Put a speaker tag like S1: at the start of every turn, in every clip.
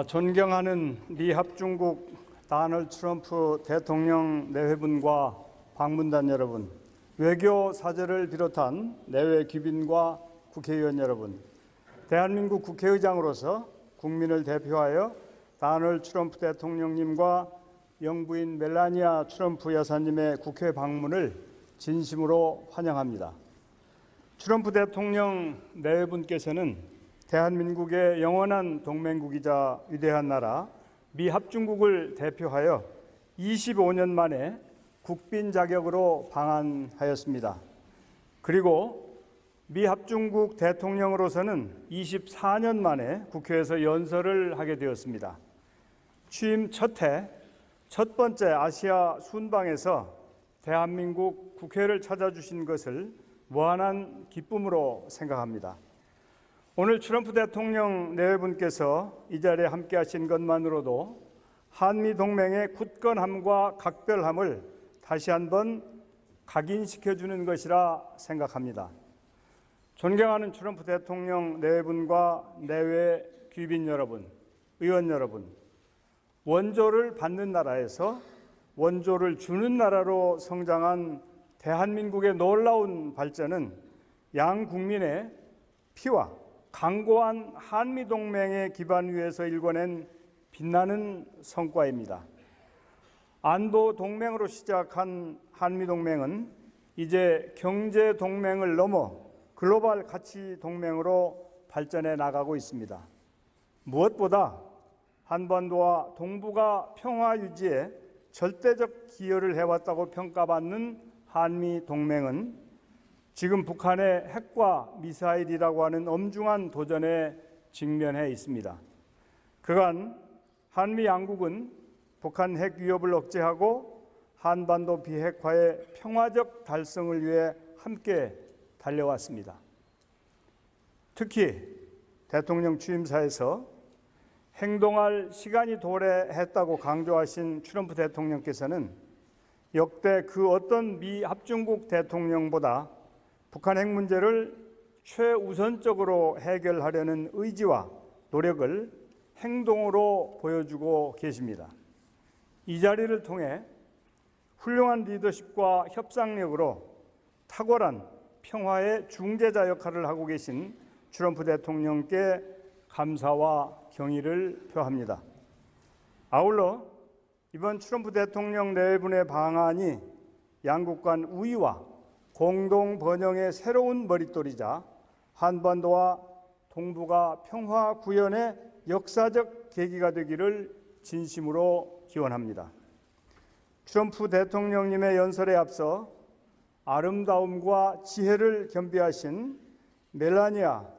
S1: 존경하는 미 합중국 도널드 트럼프 대통령 내외분과 방문단 여러분, 외교 사절을 비롯한 내외 귀빈과 국회의원 여러분, 대한민국 국회의장으로서 국민을 대표하여 도널드 트럼프 대통령님과 영부인 멜라니아 트럼프 여사님의 국회 방문을 진심으로 환영합니다. 트럼프 대통령 내외분께서는 대한민국의 영원한 동맹국이자 위대한 나라 미 합중국을 대표하여 25년 만에 국빈 자격으로 방한하였습니다. 그리고 미 합중국 대통령으로서는 24년 만에 국회에서 연설을 하게 되었습니다. 취임 첫 해 첫 번째 아시아 순방에서 대한민국 국회를 찾아주신 것을 무한한 기쁨으로 생각합니다. 오늘 트럼프 대통령 내외분께서 이 자리에 함께 하신 것만으로도 한미 동맹의 굳건함과 각별함을 다시 한번 각인시켜주는 것이라 생각합니다. 존경하는 트럼프 대통령 내외분과 내외 귀빈 여러분, 의원 여러분, 원조를 받는 나라에서 원조를 주는 나라로 성장한 대한민국의 놀라운 발전은 양 국민의 피와 강고한 한미동맹의 기반 위에서 일궈낸 빛나는 성과입니다. 안보 동맹으로 시작한 한미동맹은 이제 경제동맹을 넘어 글로벌 가치 동맹으로 발전해 나가고 있습니다. 무엇보다 한반도와 동북아 평화 유지에 절대적 기여를 해왔다고 평가받는 한미동맹은 지금 북한의 핵과 미사일이라고 하는 엄중한 도전에 직면해 있습니다. 그간 한미 양국은 북한 핵 위협을 억제하고 한반도 비핵화의 평화적 달성을 위해 함께 달려왔습니다. 특히 대통령 취임사에서 행동할 시간이 도래했다고 강조하신 트럼프 대통령께서는 역대 그 어떤 미 합중국 대통령보다 북한 핵 문제를 최우선적으로 해결하려는 의지와 노력을 행동으로 보여주고 계십니다. 이 자리를 통해 훌륭한 리더십과 협상력으로 탁월한 평화의 중재자 역할을 하고 계신 트럼프 대통령께 감사와 경의를 표합니다. 아울러 이번 트럼프 대통령 내외분의 방한이 양국 간 우위와 공동 번영의 새로운 머릿돌이자 한반도와 동북아 평화 구현의 역사적 계기가 되기를 진심으로 기원합니다. 트럼프 대통령님의 연설에 앞서 아름다움과 지혜를 겸비하신 멜라니아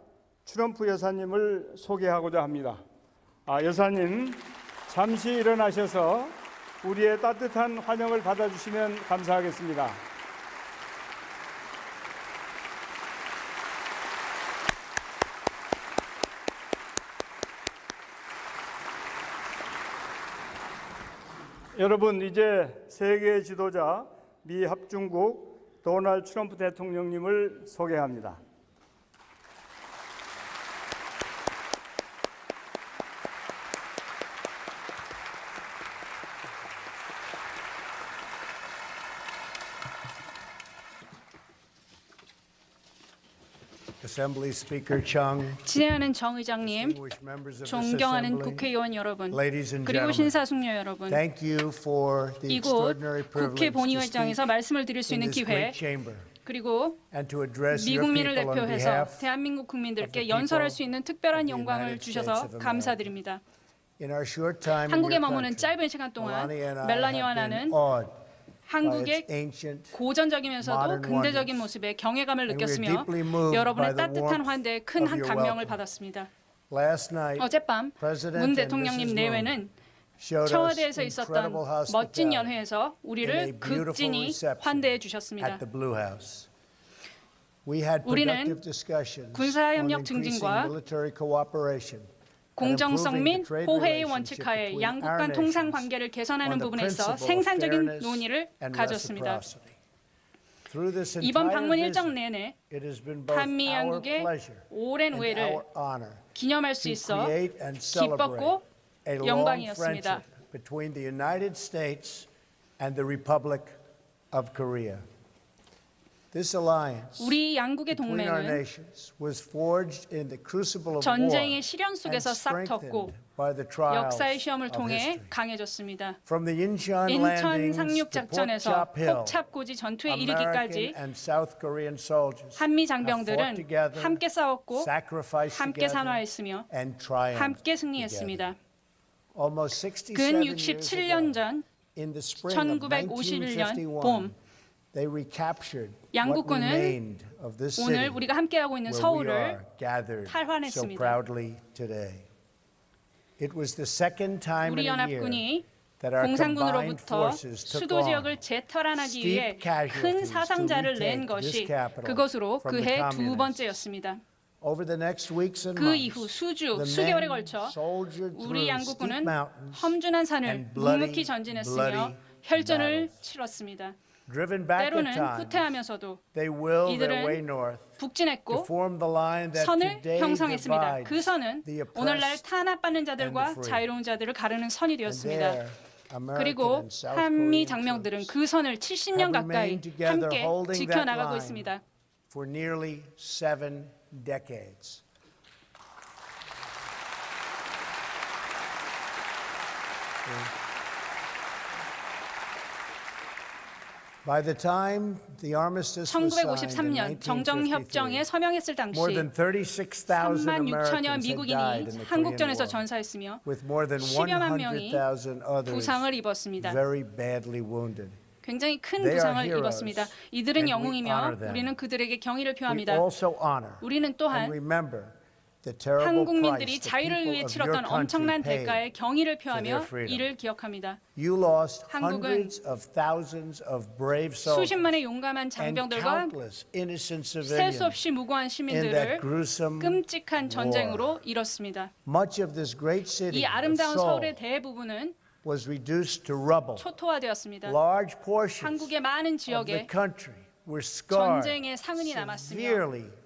S1: 트럼프 여사님을 소개하고자 합니다. 여사님, 잠시 일어나셔서 우리의 따뜻한 환영을 받아주시면 감사하겠습니다. 여러분, 이제 세계 지도자 미 합중국 도널드 트럼프 대통령님을 소개합니다.
S2: 친애하는 정 의장님, 존경하는 국회의원 여러분, 그리고 신사숙녀 여러분, 이곳 국회 본의회장에서 말씀을 드릴 수 있는 기회, 그리고 미국민을 대표해서 대한민국 국민들께 연설할 수 있는 특별한 영광을 주셔서 감사드립니다. 한국에 머무는 짧은 시간 동안 멜라니와 나는 한국의 고전적이면서도 근대적인 모습에 경외감을 느꼈으며 여러분의 따뜻한 환대에 큰 감명을 받았습니다. 어젯밤 문 대통령님 내외는 청와대에서 있었던 멋진 연회에서 우리를 극진히 환대해 주셨습니다. 우리는 군사협력 증진과 공정성 및 호혜의 원칙하에 양국 간 통상 관계를 개선하는 부분에서 생산적인 논의를 가졌습니다. 이번 방문 일정 내내 한미 양국의 오랜 우애를 기념할 수 있어 기뻤고
S3: a long
S2: 영광이었습니다.
S3: friendship between the United States and the Republic of Korea. This alliance
S2: 우리 양국의
S3: between our
S2: 동맹은
S3: nations was forged in the crucible of war
S2: 전쟁의 시련
S3: and
S2: 속에서 싹
S3: strengthened
S2: 텄고
S3: by the trials
S2: 역사의 시험을
S3: of
S2: 통해
S3: history.
S2: 강해졌습니다.
S3: From the Incheon
S2: 인천
S3: landings
S2: 상륙
S3: to
S2: 작전에서
S3: Pokchap Hill,
S2: 폭찹고지 전투에
S3: American
S2: 이르기까지
S3: and South Korean soldiers
S2: 한미
S3: have fought
S2: 장병들은
S3: together,
S2: 함께 싸웠고
S3: sacrificed
S2: 함께
S3: together,
S2: 산화했으며
S3: and triumphed
S2: 함께
S3: together.
S2: 승리했습니다.
S3: Almost 67
S2: 근
S3: years
S2: 67년
S3: ago,
S2: 전
S3: in the spring of
S2: 1951년
S3: 1951,
S2: 봄
S3: they recaptured what
S2: 양국군은
S3: remained of this city
S2: 오늘 우리가 함께하고 있는
S3: where we
S2: 서울을
S3: are gathered so
S2: 탈환했습니다.
S3: proudly today. It was the second time
S2: 우리
S3: in a year
S2: 연합군이
S3: that our combined
S2: 공산군으로부터
S3: forces took
S2: 수도
S3: on
S2: 지역을 재탈환하기 위해
S3: steep casualties
S2: 큰 사상자를
S3: to
S2: 낸
S3: retake
S2: 것이
S3: this capital
S2: 그것으로
S3: from the
S2: 그해 두
S3: communists.
S2: 번째였습니다.
S3: Over the next weeks and
S2: 그
S3: months,
S2: 이후 수주,
S3: the
S2: 수개월에
S3: men
S2: 걸쳐
S3: soldiered
S2: 우리
S3: through
S2: 양국군은
S3: steep mountains
S2: 험준한 산을
S3: and bloody,
S2: 묵묵히 전진했으며
S3: bloody
S2: 혈전을
S3: battles.
S2: 치렀습니다.
S3: Driven back at
S2: 때로는
S3: times,
S2: 후퇴하면서도
S3: they willed their
S2: 이들은
S3: way north to
S2: 북진했고
S3: form the line that
S2: 선을
S3: today
S2: 형성했습니다.
S3: divides
S2: 그 선은
S3: the
S2: 오늘날
S3: oppressed
S2: 탄압받는
S3: and the
S2: 자들과
S3: free.
S2: 자유로운 자들을 가르는 선이
S3: And
S2: 되었습니다.
S3: there, American
S2: 그리고
S3: and South
S2: 한미
S3: Korean
S2: 장병들은
S3: troops
S2: 그 선을 70년
S3: have
S2: 가까이
S3: remained together
S2: 함께
S3: holding that
S2: 지켜나가고
S3: line
S2: 있습니다.
S3: for nearly 7 decades. By the time the armistice was signed in
S2: 1953년 정정협정에
S3: 1953,
S2: 서명했을 당시
S3: more than 36,000
S2: 3만 6천여
S3: Americans had
S2: 미국인이
S3: died in the Korean
S2: 한국전에서
S3: War,
S2: 전사했으며
S3: with more than
S2: 10여만 명이
S3: 100,000 others
S2: 부상을 입었습니다.
S3: very badly wounded.
S2: 굉장히 큰
S3: They are
S2: 부상을
S3: heroes,
S2: 입었습니다. 이들은
S3: and we
S2: 영웅이며
S3: honor them.
S2: 우리는 그들에게 경의를
S3: We
S2: 표합니다.
S3: also honor
S2: 우리는
S3: and
S2: 또한
S3: remember the terrible
S2: 한국민들이
S3: price the
S2: 자유를
S3: people
S2: 위해
S3: of your
S2: 치렀던
S3: country
S2: 엄청난
S3: paid.
S2: 대가에 경의를 표하며
S3: their freedom.
S2: 이를 기억합니다.
S3: You lost
S2: 한국은
S3: hundreds of thousands of brave soldiers
S2: 수십만의 용감한
S3: and
S2: 장병들과
S3: countless innocent
S2: 셀 수
S3: civilians
S2: 없이 무고한
S3: in that
S2: 시민들을
S3: gruesome
S2: 끔찍한 전쟁으로 잃었습니다.
S3: Much of this great city
S2: 이
S3: of
S2: 아름다운
S3: Seoul
S2: 서울의 대부분은
S3: was reduced to rubble.
S2: 초토화되었습니다.
S3: Large portions
S2: 한국의 많은
S3: of the
S2: 지역에
S3: country were scarred,
S2: 전쟁의 상흔이 남았으며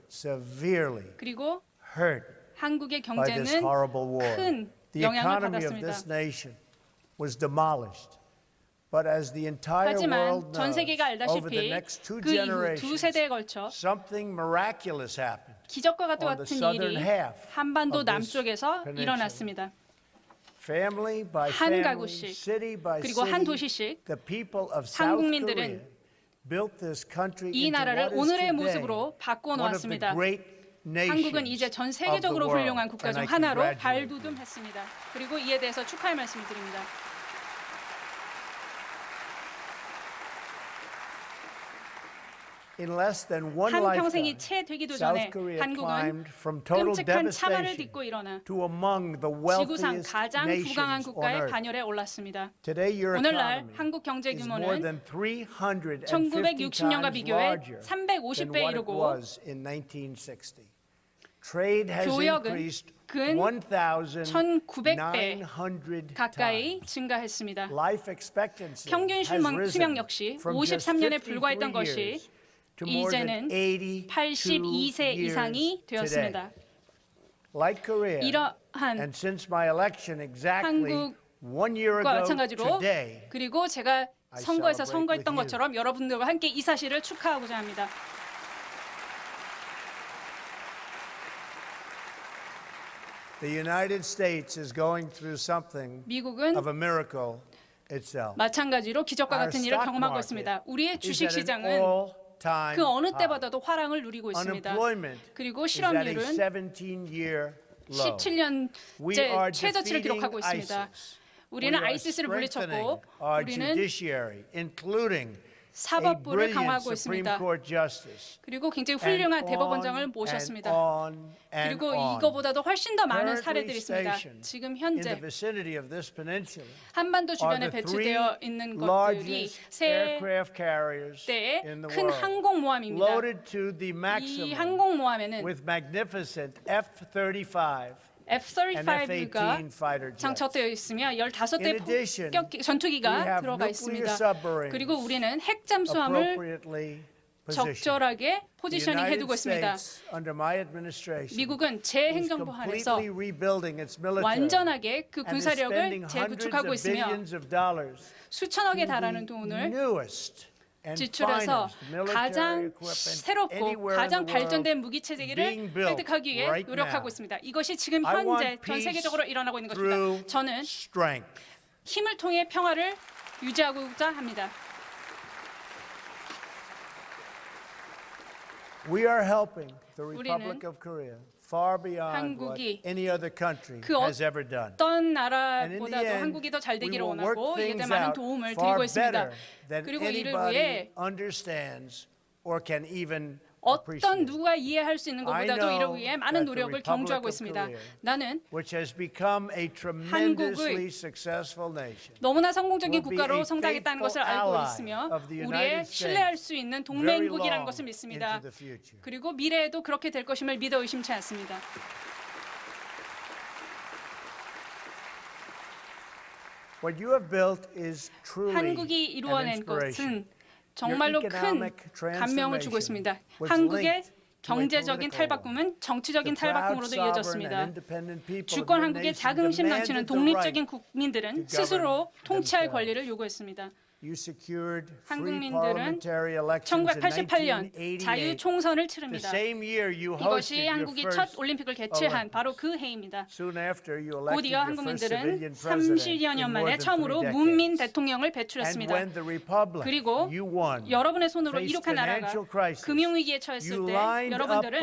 S3: severely
S2: 그리고
S3: hurt
S2: 한국의
S3: by this
S2: 경제는
S3: horrible war.
S2: 큰
S3: The
S2: 영향을
S3: economy of
S2: 받았습니다.
S3: this nation was demolished. But as the entire
S2: 하지만
S3: world
S2: 전
S3: knows,
S2: 세계가
S3: over
S2: 알다시피
S3: the next two
S2: 그 이후 두
S3: generations,
S2: 세대에 걸쳐
S3: something miraculous happened.
S2: 기적과
S3: on the
S2: 같은
S3: southern
S2: 일이
S3: half
S2: 한반도
S3: of this
S2: 남쪽에서
S3: peninsula.
S2: 일어났습니다.
S3: Family by
S2: 한
S3: family,
S2: 가구씩,
S3: city by
S2: 그리고 한
S3: city,
S2: 도시씩
S3: the people of South Korea
S2: 한국민들은
S3: built this country
S2: 이
S3: into
S2: 나라를
S3: what is
S2: 오늘의
S3: today
S2: 모습으로 바꿔
S3: one of the
S2: 놓았습니다.
S3: great
S2: 한국은
S3: nations
S2: 이제 전
S3: of the
S2: 세계적으로
S3: world.
S2: 훌륭한 국가
S3: And
S2: 중
S3: I
S2: 하나로
S3: congratulate you.
S2: 발돋움했습니다. 그리고 이에 대해서 축하의 말씀을 드립니다.
S3: In less than one
S2: 한
S3: lifetime,
S2: 평생이 채 되기도 전에
S3: South Korea
S2: 한국은
S3: climbed from total
S2: 끔찍한 차별을
S3: devastation
S2: 딛고 일어나
S3: to among the
S2: 지구상
S3: wealthiest
S2: 가장 부강한
S3: nations on
S2: 국가의
S3: earth.
S2: 반열에 올랐습니다.
S3: Today, your
S2: 오늘날
S3: economy
S2: 한국 경제
S3: is more
S2: 규모는
S3: than 350
S2: 1960년과
S3: times
S2: 비교해
S3: larger
S2: 350배
S3: than what it
S2: 이르고
S3: was in 1960. Trade has
S2: 교역은
S3: increased
S2: 근 1900배
S3: 1,900
S2: 가까이
S3: times.
S2: 증가했습니다.
S3: Life expectancy
S2: 평균
S3: has
S2: 수명
S3: risen
S2: 역시
S3: from just
S2: 53년에
S3: 53
S2: 불과했던 것이
S3: years to more than
S2: 이제는
S3: 82
S2: 82세
S3: years
S2: 이상이
S3: today.
S2: 되었습니다.
S3: Like Korea,
S2: 이러한
S3: and since my election exactly 1 year
S2: 과
S3: ago
S2: 마찬가지로
S3: today,
S2: 그리고 제가
S3: I
S2: 선거에서
S3: celebrate
S2: 선거했던
S3: with you.
S2: 것처럼 여러분들과 함께 이 사실을 축하하고자 합니다.
S3: the United States is going through something
S2: 미국은
S3: of a miracle itself.
S2: 마찬가지로 기적과
S3: Our
S2: 같은 일을
S3: stock
S2: 경험하고
S3: market
S2: 있습니다. 우리의
S3: is
S2: 주식
S3: at an
S2: 시장은
S3: all-time
S2: 그 어느
S3: high.
S2: 때보다도 화랑을 누리고 있습니다.
S3: Unemployment
S2: 그리고
S3: is at a
S2: 실업률은
S3: 17-year low.
S2: 17년째
S3: We are
S2: 최저치를
S3: defeating
S2: 기록하고 있습니다.
S3: ISIS.
S2: 우리는
S3: We are
S2: 아이시스를
S3: strengthening
S2: 물리쳤고
S3: our
S2: 우리는
S3: judiciary, including a
S2: 사법부를
S3: brilliant
S2: 강화하고
S3: Supreme
S2: 있습니다.
S3: Court justice.
S2: 그리고 굉장히
S3: And
S2: 훌륭한
S3: on
S2: 대법원장을
S3: and
S2: 모셨습니다.
S3: on and
S2: 그리고
S3: on.
S2: 이거보다도 훨씬 더 많은
S3: Currently
S2: 사례들이 있습니다.
S3: stationed
S2: 지금
S3: in the
S2: 현재
S3: vicinity of this peninsula
S2: 한반도
S3: are
S2: 주변에
S3: the three
S2: 배치되어 있는 것들이
S3: largest
S2: 세
S3: aircraft carriers
S2: 대의
S3: in the
S2: 큰
S3: world,
S2: 항공모함입니다.
S3: loaded to the
S2: 이
S3: maximum
S2: 항공모함에는
S3: with magnificent F-35 and
S2: F-35가
S3: F-18 fighter jets.
S2: 장착되어 있으며 15대
S3: In addition,
S2: 전투기가
S3: we have
S2: 들어가
S3: nuclear
S2: 있습니다.
S3: submarines
S2: 그리고 우리는 핵 잠수함을
S3: appropriately
S2: 적절하게 포지셔닝 해두고 있습니다. 미국은 제 행정부 하에서 완전하게 그 군사력을 재구축하고 있으며 수천억에 달하는 돈을 지출해서 가장 새롭고 가장 발전된 무기 체계를 획득하기 위해 노력하고 있습니다. 이것이 지금 현재 전 세계적으로 일어나고 있는 것입니다. 저는 힘을 통해 평화를 유지하고자 합니다.
S3: We are helping the Republic of Korea far beyond what
S2: 한국이
S3: any other country
S2: 그
S3: has ever done.
S2: 어떤 나라보다도 한국이 더 잘 되기를 원하고 이에 대해 많은 도움을 드리고 있습니다. 그리고 이를 위해
S3: understands or can even
S2: 어떤 누가 이해할 수 있는 것보다도 이를 위해 많은 노력을 경주하고 있습니다. 나는 한국의 너무나 성공적인 국가로 성장했다는 것을 알고 있으며 우리의 신뢰할 수 있는 동맹국이라는 것을 믿습니다. 그리고 미래에도 그렇게 될 것임을 믿어 의심치 않습니다. 한국이 이루어낸 것은 정말로 큰 감명을 주고 있습니다. 한국의 경제적인 탈바꿈은 정치적인 탈바꿈으로도 이어졌습니다. 주권 한국의 자긍심 넘치는 독립적인 국민들은 스스로 통치할 권리를 요구했습니다. 한국민들은 1988년 자유총선을 치릅니다. 이것이 한국이 첫 올림픽을 개최한 바로 그 해입니다. 곧이어 한국민들은 30여 년 만에 처음으로 문민 대통령을 배출했습니다. 그리고 여러분의 손으로 이룩한 나라가 금융위기에 처했을 때 여러분들은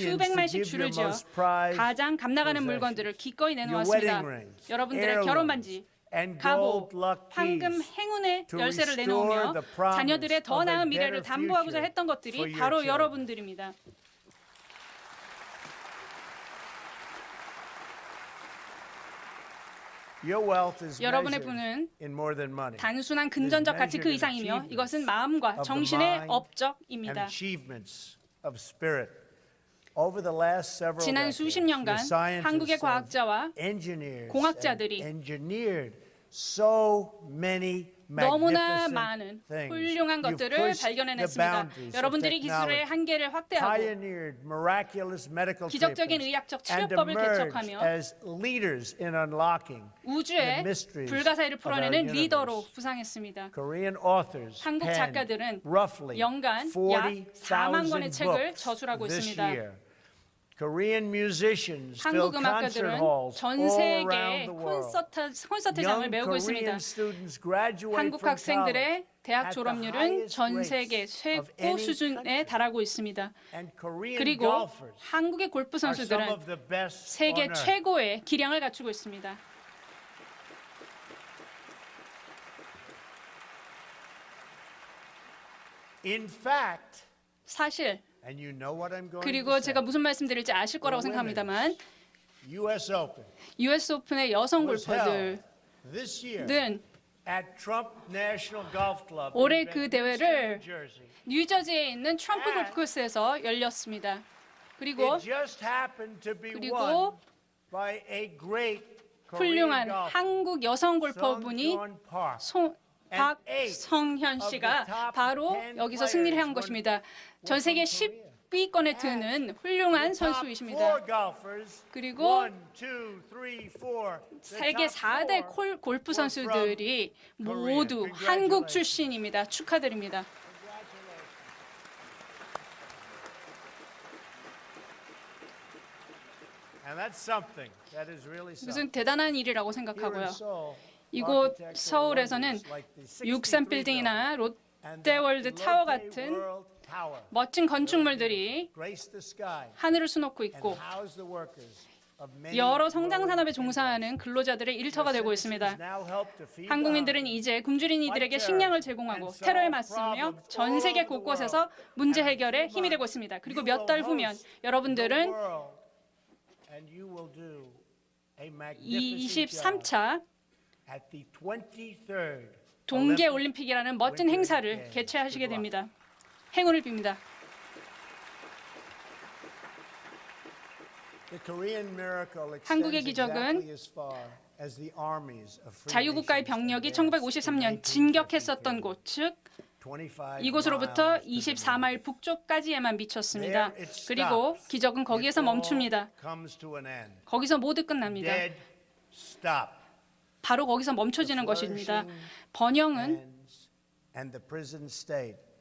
S2: 수백만씩 줄을 지어 가장 값나가는 물건들을 기꺼이 내놓았습니다. 여러분들의 결혼반지, 가보, 황금 행운의 열쇠를 내놓으며 자녀들의 더 나은 미래를 담보하고자 했던 것들이 바로 여러분들입니다. 여러분의 부는 단순한 금전적 가치 그 이상이며 이것은 마음과 정신의 업적입니다. 지난 수십 년간 한국의 과학자와 공학자들이 너무나 많은 훌륭한 것들을 발견해냈습니다. 여러분들이 기술의 한계를 확대하고 기적적인 의학적 치료법을 개척하며 우주의 불가사의를 풀어내는 리더로 부상했습니다. 한국 작가들은 연간 약 4만 권의 책을 저술하고 있습니다. 한국 음악가들은 전 세계의 콘서트장을 메우고 있습니다. 한국 학생들의 대학 졸업률은 전 세계 최고 수준에 달하고 있습니다. 그리고 한국의 골프 선수들은 세계 최고의 기량을 갖추고 있습니다. 사실 그리고 제가 무슨 말씀드릴지 아실 거라고 생각합니다만 US 오픈의 여성 골퍼들은 올해 그 대회를 뉴저지에 있는 트럼프 골프 코스에서 열렸습니다. 그리고 훌륭한 한국 여성 골퍼분이 박성현 씨가 바로 여기서 승리를 한 것입니다. 전 세계 10위권에 드는 훌륭한 선수이십니다. 그리고 세계 4대 골프 선수들이 모두 한국 출신입니다. 축하드립니다. 무슨 대단한 일이라고 생각하고요. 이곳 서울에서는 63빌딩이나 롯데월드 타워 같은 멋진 건축물들이 하늘을 수놓고 있고 여러 성장 산업에 종사하는 근로자들의 일터가 되고 있습니다. 한국민들은 이제 굶주린 이들에게 식량을 제공하고 테러에 맞서며 전 세계 곳곳에서 문제 해결에 힘이 되고 있습니다. 그리고 몇 달 후면 여러분들은 23차 동계올림픽이라는 멋진 행사를 개최하시게 됩니다. 행운을 빕니다. 한국의 기적은 자유국가의 병력이 1953년 진격했었던 곳, 즉 이곳으로부터 24마일 북쪽까지에만 미쳤습니다. 그리고 기적은 거기에서 멈춥니다. 거기서 모두 끝납니다. 바로 거기서 멈춰지는 것입니다. 번영은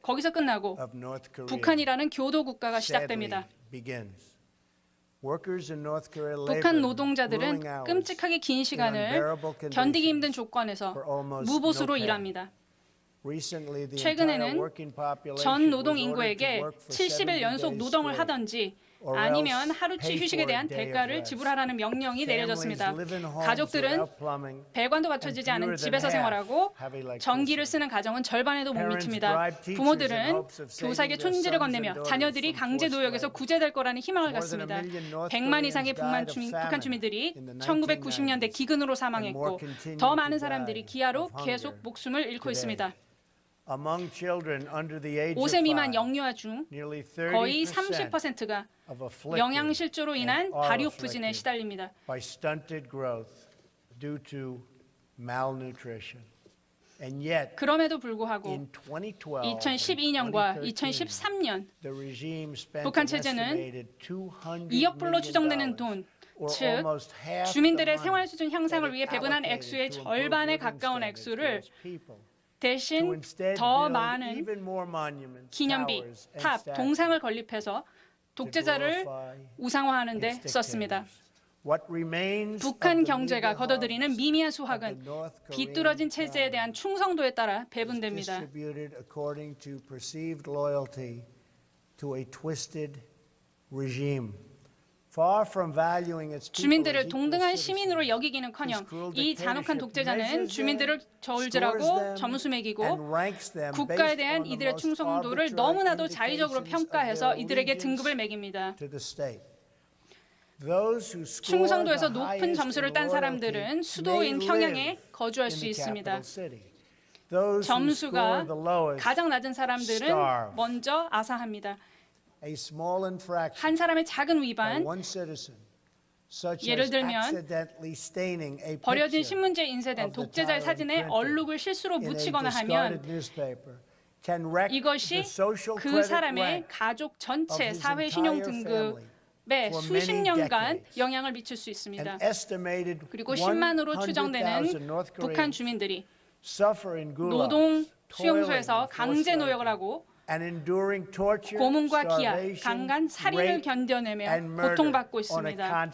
S2: 거기서 끝나고 북한이라는 교도 국가가 시작됩니다. 북한 노동자들은 끔찍하게 긴 시간을 견디기 힘든 조건에서 무보수로 일합니다. 최근에는 전 노동 인구에게 70일 연속 노동을 하든지 아니면 하루치 휴식에 대한 대가를 지불하라는 명령이 내려졌습니다. 가족들은 배관도 갖춰지지 않은 집에서 생활하고 전기를 쓰는 가정은 절반에도 못 미칩니다. 부모들은 교사에게 촌지를 건네며 자녀들이 강제 노역에서 구제될 거라는 희망을 갖습니다. 100만 이상의 북한 주민들이 1990년대 기근으로 사망했고 더 많은 사람들이 기아로 계속 목숨을 잃고 있습니다. 5세 미만 영유아 중 거의 30%가 영양실조로 인한 발육 부진에 시달립니다. 그럼에도 불구하고 2012년과 2013년 북한 체제는 2억 불로 추정되는 돈, 즉 주민들의 생활 수준 향상을 위해 배분한 액수의 절반에 가까운 액수를 대신 더 많은 기념비, 탑, 동상을 건립해서 독재자를 우상화하는 데 썼습니다. 북한 경제가 거둬들이는 미미한 수확은 비뚤어진 체제에 대한 충성도에 따라 배분됩니다. 주민들을 동등한 시민으로 여기기는커녕 이 잔혹한 독재자는 주민들을 저울질하고 점수 매기고 국가에 대한 이들의 충성도를 너무나도 자의적으로 평가해서 이들에게 등급을 매깁니다. 충성도에서 높은 점수를 딴 사람들은 수도인 평양에 거주할 수 있습니다. 점수가 가장 낮은 사람들은 먼저 아사합니다. 한 사람의 작은 위반, 예를 들면 버려진 신문지에 인쇄된 독재자의 사진에 얼룩을 실수로 묻히거나 하면 이것이 그 사람의 가족 전체 사회 신용 등급에 수십 년간 영향을 미칠 수 있습니다. 그리고 10만으로 추정되는 북한 주민들이 노동 수용소에서 강제 노역을 하고 고문과 기아, 강간, 살인을 견뎌내며 고통받고 있습니다.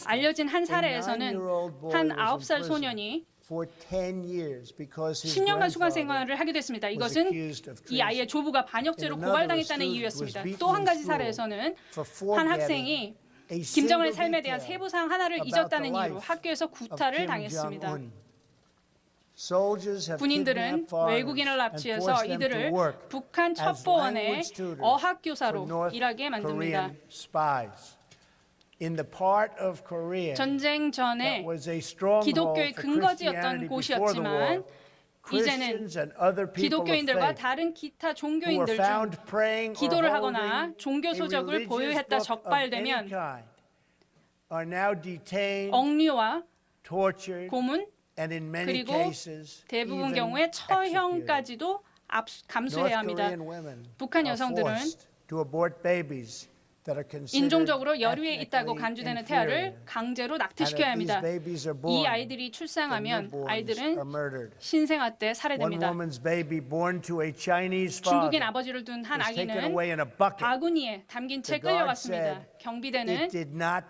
S2: 알려진 한 사례에서는 한 9살 소년이 10년간 수감 생활을 하게 됐습니다. 이것은 이 아이의 조부가 반역죄로 고발당했다는 이유였습니다. 또 한 가지 사례에서는 한 학생이 김정은의 삶에 대한 세부사항 하나를 잊었다는 이유로 학교에서 구타를 당했습니다. 군인들은 외국인을 납치해서 이들을 북한 첩보원의 어학교사로 일하게 만듭니다. 전쟁 전에 기독교의 근거지였던 곳이었지만 이제는 기독교인들과 다른 기타 종교인들 중 기도를 하거나 종교 소적을 보유했다 적발되면 억류와 고문, 그리고 대부분 경우에 처형까지도 감수해야 합니다. 북한 여성들은 인종적으로 여류에 있다고 간주되는 태아를 강제로 낙태시켜야 합니다. 이 아이들이 출생하면 아이들은 신생아 때 살해됩니다. 중국인 아버지를 둔 한 아기는 바구니에 담긴 채 끌려갔습니다. 경비대는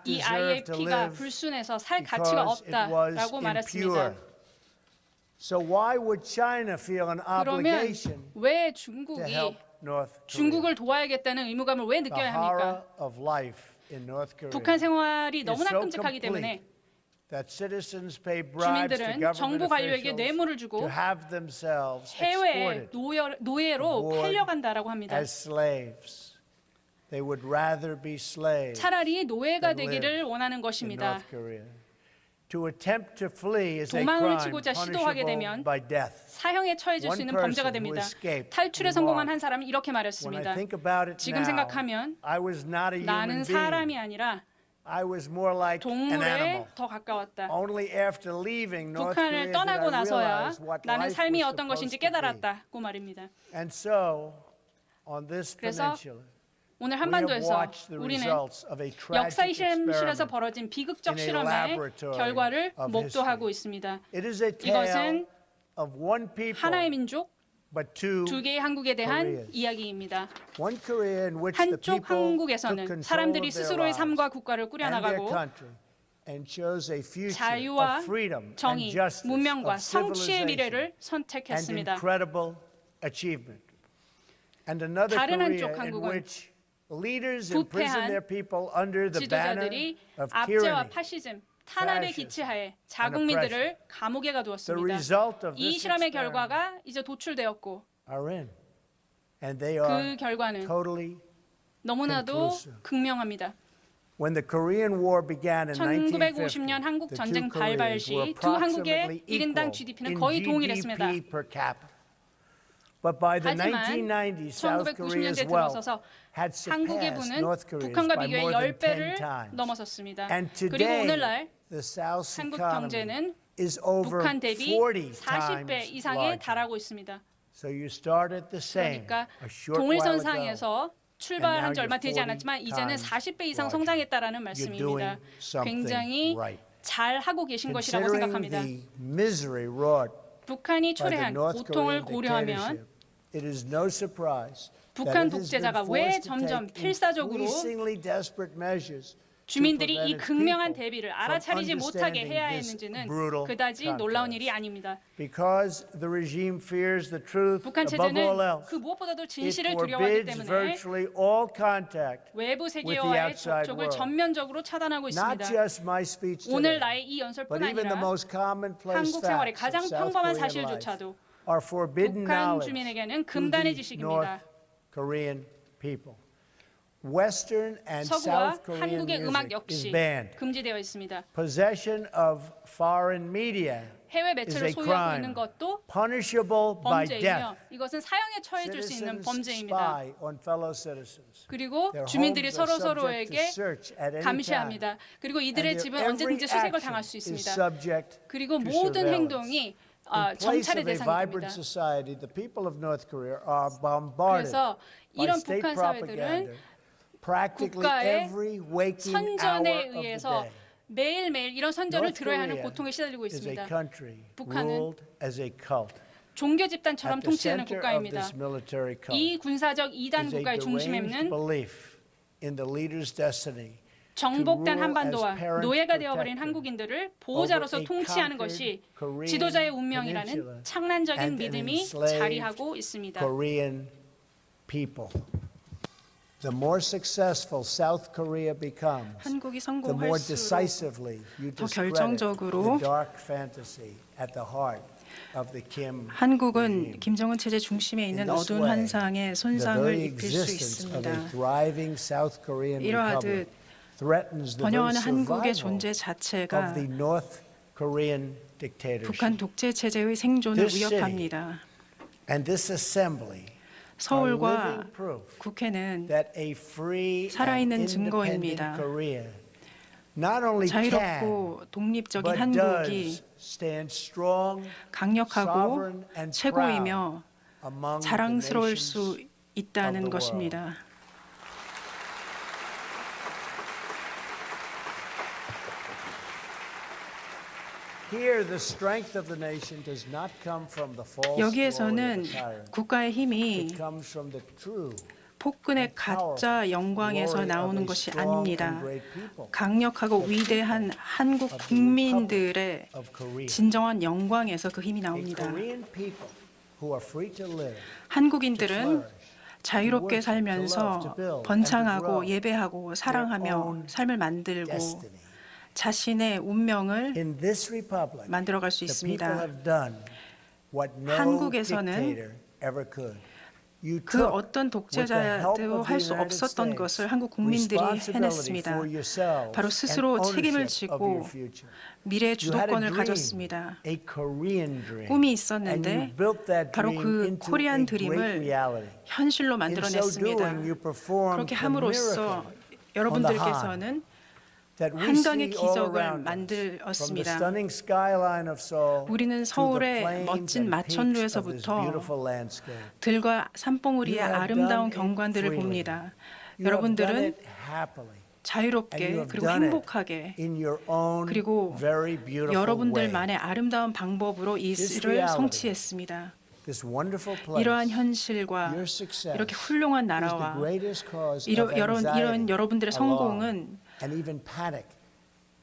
S2: 이 아이의 피가 불순해서 살 가치가 없다라고 말했습니다. 그러면 왜 중국을 도와야겠다는 의무감을 왜 느껴야 합니까? 북한 생활이 너무나 끔찍하기 때문에 주민들은 정부 관료에게 뇌물을 주고 해외에 노예로 팔려간다라고 합니다. 차라리 노예가 되기를 원하는 것입니다. 도망을 치고자 시도하게 되면 사형에 처해질 수 있는 범죄가 됩니다. 탈출에 성공한 한 사람은 이렇게 말했습니다. 지금 생각하면 나는 사람이 아니라
S3: I was more like an
S2: 동물에
S3: animal.
S2: 더 가까웠다.
S3: Only after leaving North
S2: 북한을
S3: Korea did I
S2: 떠나고 나서야
S3: realize what
S2: 나는
S3: life
S2: 삶이
S3: was
S2: 어떤 것인지
S3: supposed to be.
S2: 깨달았다고 말입니다.
S3: And so, on this
S2: 그래서
S3: peninsula,
S2: 오늘
S3: we have
S2: 한반도에서
S3: watched the
S2: 우리는
S3: results of a
S2: 역사의
S3: tragic
S2: 실험실에서
S3: experiment.
S2: 벌어진 비극적
S3: in a
S2: 실험의
S3: laboratory
S2: 결과를
S3: of
S2: 목도하고
S3: history.
S2: 있습니다.
S3: It is a
S2: 이것은
S3: tale of one people,
S2: 하나의 민족,
S3: but two
S2: 두 개의 한국에 대한
S3: Koreas.
S2: 이야기입니다.
S3: One Korea in which the
S2: 한쪽
S3: people took
S2: 한국에서는
S3: control
S2: 사람들이
S3: of their
S2: 스스로의
S3: lives
S2: 삶과 국가를
S3: and their
S2: 꾸려나가고
S3: country and chose a future
S2: 자유와
S3: of freedom and
S2: 정의,
S3: justice,
S2: 문명과
S3: of
S2: 성취의
S3: civilization
S2: 미래를
S3: and
S2: 선택했습니다.
S3: incredible achievement. And another
S2: 다른
S3: Korea
S2: 한쪽
S3: in
S2: 한국은
S3: which leaders imprison their people under the banner
S2: 지도자들이
S3: of
S2: 압제와
S3: tyranny.
S2: 파시즘, 탄압의
S3: fascism,
S2: 기치하에 자국민들을 감옥에
S3: The
S2: 가두었습니다.
S3: result of
S2: 이
S3: this
S2: 실험의
S3: experiment
S2: 결과가 이제 도출되었고
S3: are in, and they
S2: 그
S3: are
S2: 결과는
S3: totally.
S2: 너무나도
S3: conclusive.
S2: 극명합니다.
S3: When the Korean War began in
S2: 1950년
S3: 1950,
S2: 한국
S3: the
S2: 전쟁
S3: two
S2: 발발
S3: Koreas were
S2: 시 두 한국의
S3: approximately
S2: 1인당
S3: equal
S2: GDP는
S3: in
S2: 거의 동일했습니다.
S3: GDP per capita. But by the
S2: 하지만
S3: 1990s, South Korea's
S2: 1990년대
S3: wealth
S2: 들어서서
S3: had
S2: 한국의
S3: surpassed
S2: 부는
S3: North Korea's
S2: 북한과
S3: by
S2: 비교해
S3: more than
S2: 10배를
S3: 10 times.
S2: 넘어섰습니다.
S3: And
S2: 그리고
S3: today,
S2: 오늘날
S3: the South's
S2: 한국
S3: economy
S2: 경제는
S3: is over
S2: 북한 대비
S3: 40
S2: 40배
S3: times
S2: 이상에
S3: larger.
S2: 달하고 있습니다.
S3: So you started the same
S2: 그러니까
S3: a short while ago.
S2: 동일선상에서 출발한 지
S3: And now
S2: 얼마
S3: you're
S2: 되지 않았지만
S3: 40
S2: 이제는
S3: times
S2: 40배 이상
S3: larger.
S2: 성장했다라는
S3: You're
S2: 말씀입니다.
S3: doing something
S2: 굉장히
S3: right.
S2: 잘 하고 계신 것이라고
S3: Considering
S2: 생각합니다.
S3: the misery wrought
S2: 북한이
S3: by the
S2: 초래한
S3: North
S2: 고통을
S3: Korean
S2: 고려하면
S3: dictatorship, it is no surprise
S2: 북한
S3: that it has been
S2: 독재자가 왜
S3: forced to
S2: 점점
S3: take
S2: 필사적으로
S3: increasingly desperate measures
S2: 주민들이
S3: to
S2: 이
S3: prevent its
S2: 극명한
S3: people
S2: 대비를
S3: from
S2: 알아차리지 못하게
S3: understanding
S2: 해야
S3: this
S2: 했는지는
S3: brutal
S2: 그다지 놀라운 일이
S3: contrast.
S2: 아닙니다.
S3: Because the regime fears the truth
S2: 북한
S3: above all
S2: 체제는
S3: else,
S2: 그 무엇보다도
S3: it
S2: 진실을 두려워하기
S3: forbids
S2: 때문에
S3: virtually all contact
S2: 외부
S3: with the
S2: 세계와의
S3: outside
S2: 접촉을
S3: world.
S2: 전면적으로 차단하고
S3: Not
S2: 있습니다.
S3: just my speech
S2: 오늘
S3: today,
S2: 나의 이 연설뿐
S3: but even the
S2: 아니라
S3: most commonplace
S2: 한국 생활의
S3: facts
S2: 가장
S3: of South
S2: 평범한
S3: Korean life
S2: 사실조차도
S3: are forbidden
S2: 북한
S3: knowledge
S2: 주민에게는
S3: to
S2: 금단의
S3: the
S2: 지식입니다.
S3: North Korean people. Western and
S2: 서구와
S3: South Korean
S2: 한국의 음악
S3: music is
S2: 역시
S3: banned.
S2: 금지되어 있습니다.
S3: Possession of foreign media
S2: 해외
S3: is
S2: 매체를
S3: a
S2: 소유하고
S3: crime,
S2: 있는 것도
S3: punishable by death.
S2: 범죄이며 이것은 사형에 처해질 수 있는
S3: Citizens
S2: 범죄입니다.
S3: spy on fellow citizens.
S2: 그리고
S3: Their
S2: 주민들이
S3: homes are subject to
S2: 서로서로에게
S3: search at any time.
S2: 감시합니다. 그리고
S3: And
S2: 이들의
S3: their
S2: 집은
S3: every
S2: 언제든지 수색을
S3: action
S2: 당할 수
S3: is
S2: 있습니다.
S3: subject
S2: 그리고
S3: to
S2: 모든
S3: surveillance.
S2: 행동이
S3: In place
S2: 정찰의
S3: of a vibrant
S2: 대상입니다.
S3: society, the people of North Korea are bombarded
S2: 그래서
S3: by
S2: 이런
S3: state
S2: 북한
S3: propaganda
S2: 사회들은
S3: practically
S2: 국가의
S3: every waking hour
S2: 선전에
S3: of the
S2: 의해서
S3: day.
S2: 매일매일 이런 선전을
S3: North
S2: 들어야 하는
S3: Korea
S2: 고통에 시달리고
S3: is a
S2: 있습니다.
S3: country
S2: 북한은
S3: ruled as a cult.
S2: 종교 집단처럼
S3: At the
S2: 통치하는
S3: center of
S2: 국가입니다.
S3: this military cult
S2: 이 군사적 이단
S3: is a
S2: 국가의
S3: deranged
S2: 중심에는
S3: belief in the leader's destiny
S2: 정복된
S3: to rule
S2: 한반도와
S3: as parent
S2: 노예가 되어버린
S3: protector
S2: 한국인들을 보호자로서
S3: over a
S2: 통치하는
S3: conquered
S2: 것이
S3: Korean
S2: 지도자의 운명이라는
S3: peninsula
S2: 창란적인
S3: and an
S2: 믿음이
S3: enslaved
S2: 자리하고 있습니다.
S3: Korean people. The more successful South Korea becomes,
S2: 한국이
S3: the more
S2: 성공할수록
S3: decisively you
S4: 더
S3: discredit
S4: 결정적으로
S3: the dark fantasy at the heart of the Kim
S4: 한국은
S3: regime.
S4: 김정은 체제 중심에
S3: In
S4: 있는
S3: this
S4: 어두운
S3: way,
S4: 환상에
S3: the
S4: 손상을
S3: very
S4: 입힐 수
S3: existence of
S4: 있습니다.
S3: a thriving South Korean
S4: 이러하듯
S3: republic threatens the very
S4: 번영하는 한국의
S3: survival
S4: 존재
S3: of
S4: 자체가
S3: the North Korean dictatorship.
S4: 북한 독재 체제의 생존을
S3: This city
S4: 위협합니다.
S3: And this assembly are
S4: 서울과
S3: living proof
S4: 국회는
S3: that a free and
S4: 살아있는
S3: independent
S4: 증거입니다.
S3: Korea not only can
S4: 자유롭고 독립적인
S3: but
S4: 한국이
S3: does stand strong,
S4: 강력하고
S3: sovereign and
S4: 최고이며
S3: proud among the
S4: 자랑스러울
S3: nations
S4: 수
S3: of
S4: 있다는
S3: the
S4: 것입니다.
S3: Here, the strength of the nation does not come from the false glory
S4: 여기에서는
S3: of the tyrant.
S4: 국가의 힘이
S3: It comes from the true
S4: 폭군의 가짜 영광에서
S3: glory of
S4: 나오는
S3: a
S4: 것이
S3: strong
S4: 아닙니다.
S3: and great people
S4: 강력하고 위대한 한국 국민들의
S3: of Korea.
S4: 진정한 영광에서 그 힘이
S3: A
S4: 나옵니다.
S3: Korean people who are free to live, to
S4: 한국인들은
S3: flourish,
S4: 자유롭게 살면서 번창하고 예배하고 사랑하며 삶을 만들고
S3: destiny.
S4: 자신의 운명을
S3: In this republic,
S4: 만들어갈 수
S3: the people
S4: 있습니다.
S3: have done what no
S4: 한국에서는
S3: dictator ever could. You
S4: 그
S3: took,
S4: 어떤
S3: with the help
S4: 독재자도
S3: of
S4: 할
S3: the
S4: 수
S3: United
S4: 없었던
S3: States,
S4: 것을 한국 국민들이
S3: responsibility
S4: 해냈습니다.
S3: for yourselves
S4: 바로 스스로
S3: and
S4: 책임을
S3: ownership of
S4: 지고
S3: your future.
S4: 미래의
S3: You had a
S4: 주도권을
S3: dream,
S4: 가졌습니다.
S3: a Korean dream,
S4: 꿈이
S3: and
S4: 있었는데
S3: you built that
S4: 바로
S3: dream
S4: 그
S3: into
S4: 코리안
S3: a great
S4: 드림을
S3: reality.
S4: 현실로
S3: In so
S4: 만들어냈습니다.
S3: doing, you performed
S4: 그렇게
S3: the
S4: 함으로써
S3: miracle
S4: 여러분들께서는
S3: that we
S4: 한강의
S3: see all
S4: 기적을
S3: around us, from the
S4: 만들었습니다.
S3: stunning skyline of Seoul
S4: 우리는
S3: to the
S4: 서울의
S3: plains
S4: 멋진
S3: and peaks of this
S4: 마천루에서부터
S3: beautiful landscape.
S4: 들과 산봉우리의
S3: You have
S4: 아름다운
S3: done it
S4: 경관들을
S3: freely.
S4: 봅니다.
S3: You have done
S4: 여러분들은
S3: it happily. And you
S4: 자유롭게
S3: have
S4: 그리고
S3: done it
S4: 행복하게
S3: in your own
S4: 그리고
S3: very beautiful way.
S4: 여러분들만의 아름다운 방법으로 이
S3: This
S4: 일을
S3: reality,
S4: 성취했습니다.
S3: This wonderful place,
S4: 이러한 현실과
S3: your success,
S4: 이렇게 훌륭한
S3: is the
S4: 나라와
S3: greatest cause of
S4: 이런
S3: anxiety,
S4: 여러분들의
S3: alarm,
S4: 성공은
S3: and even panic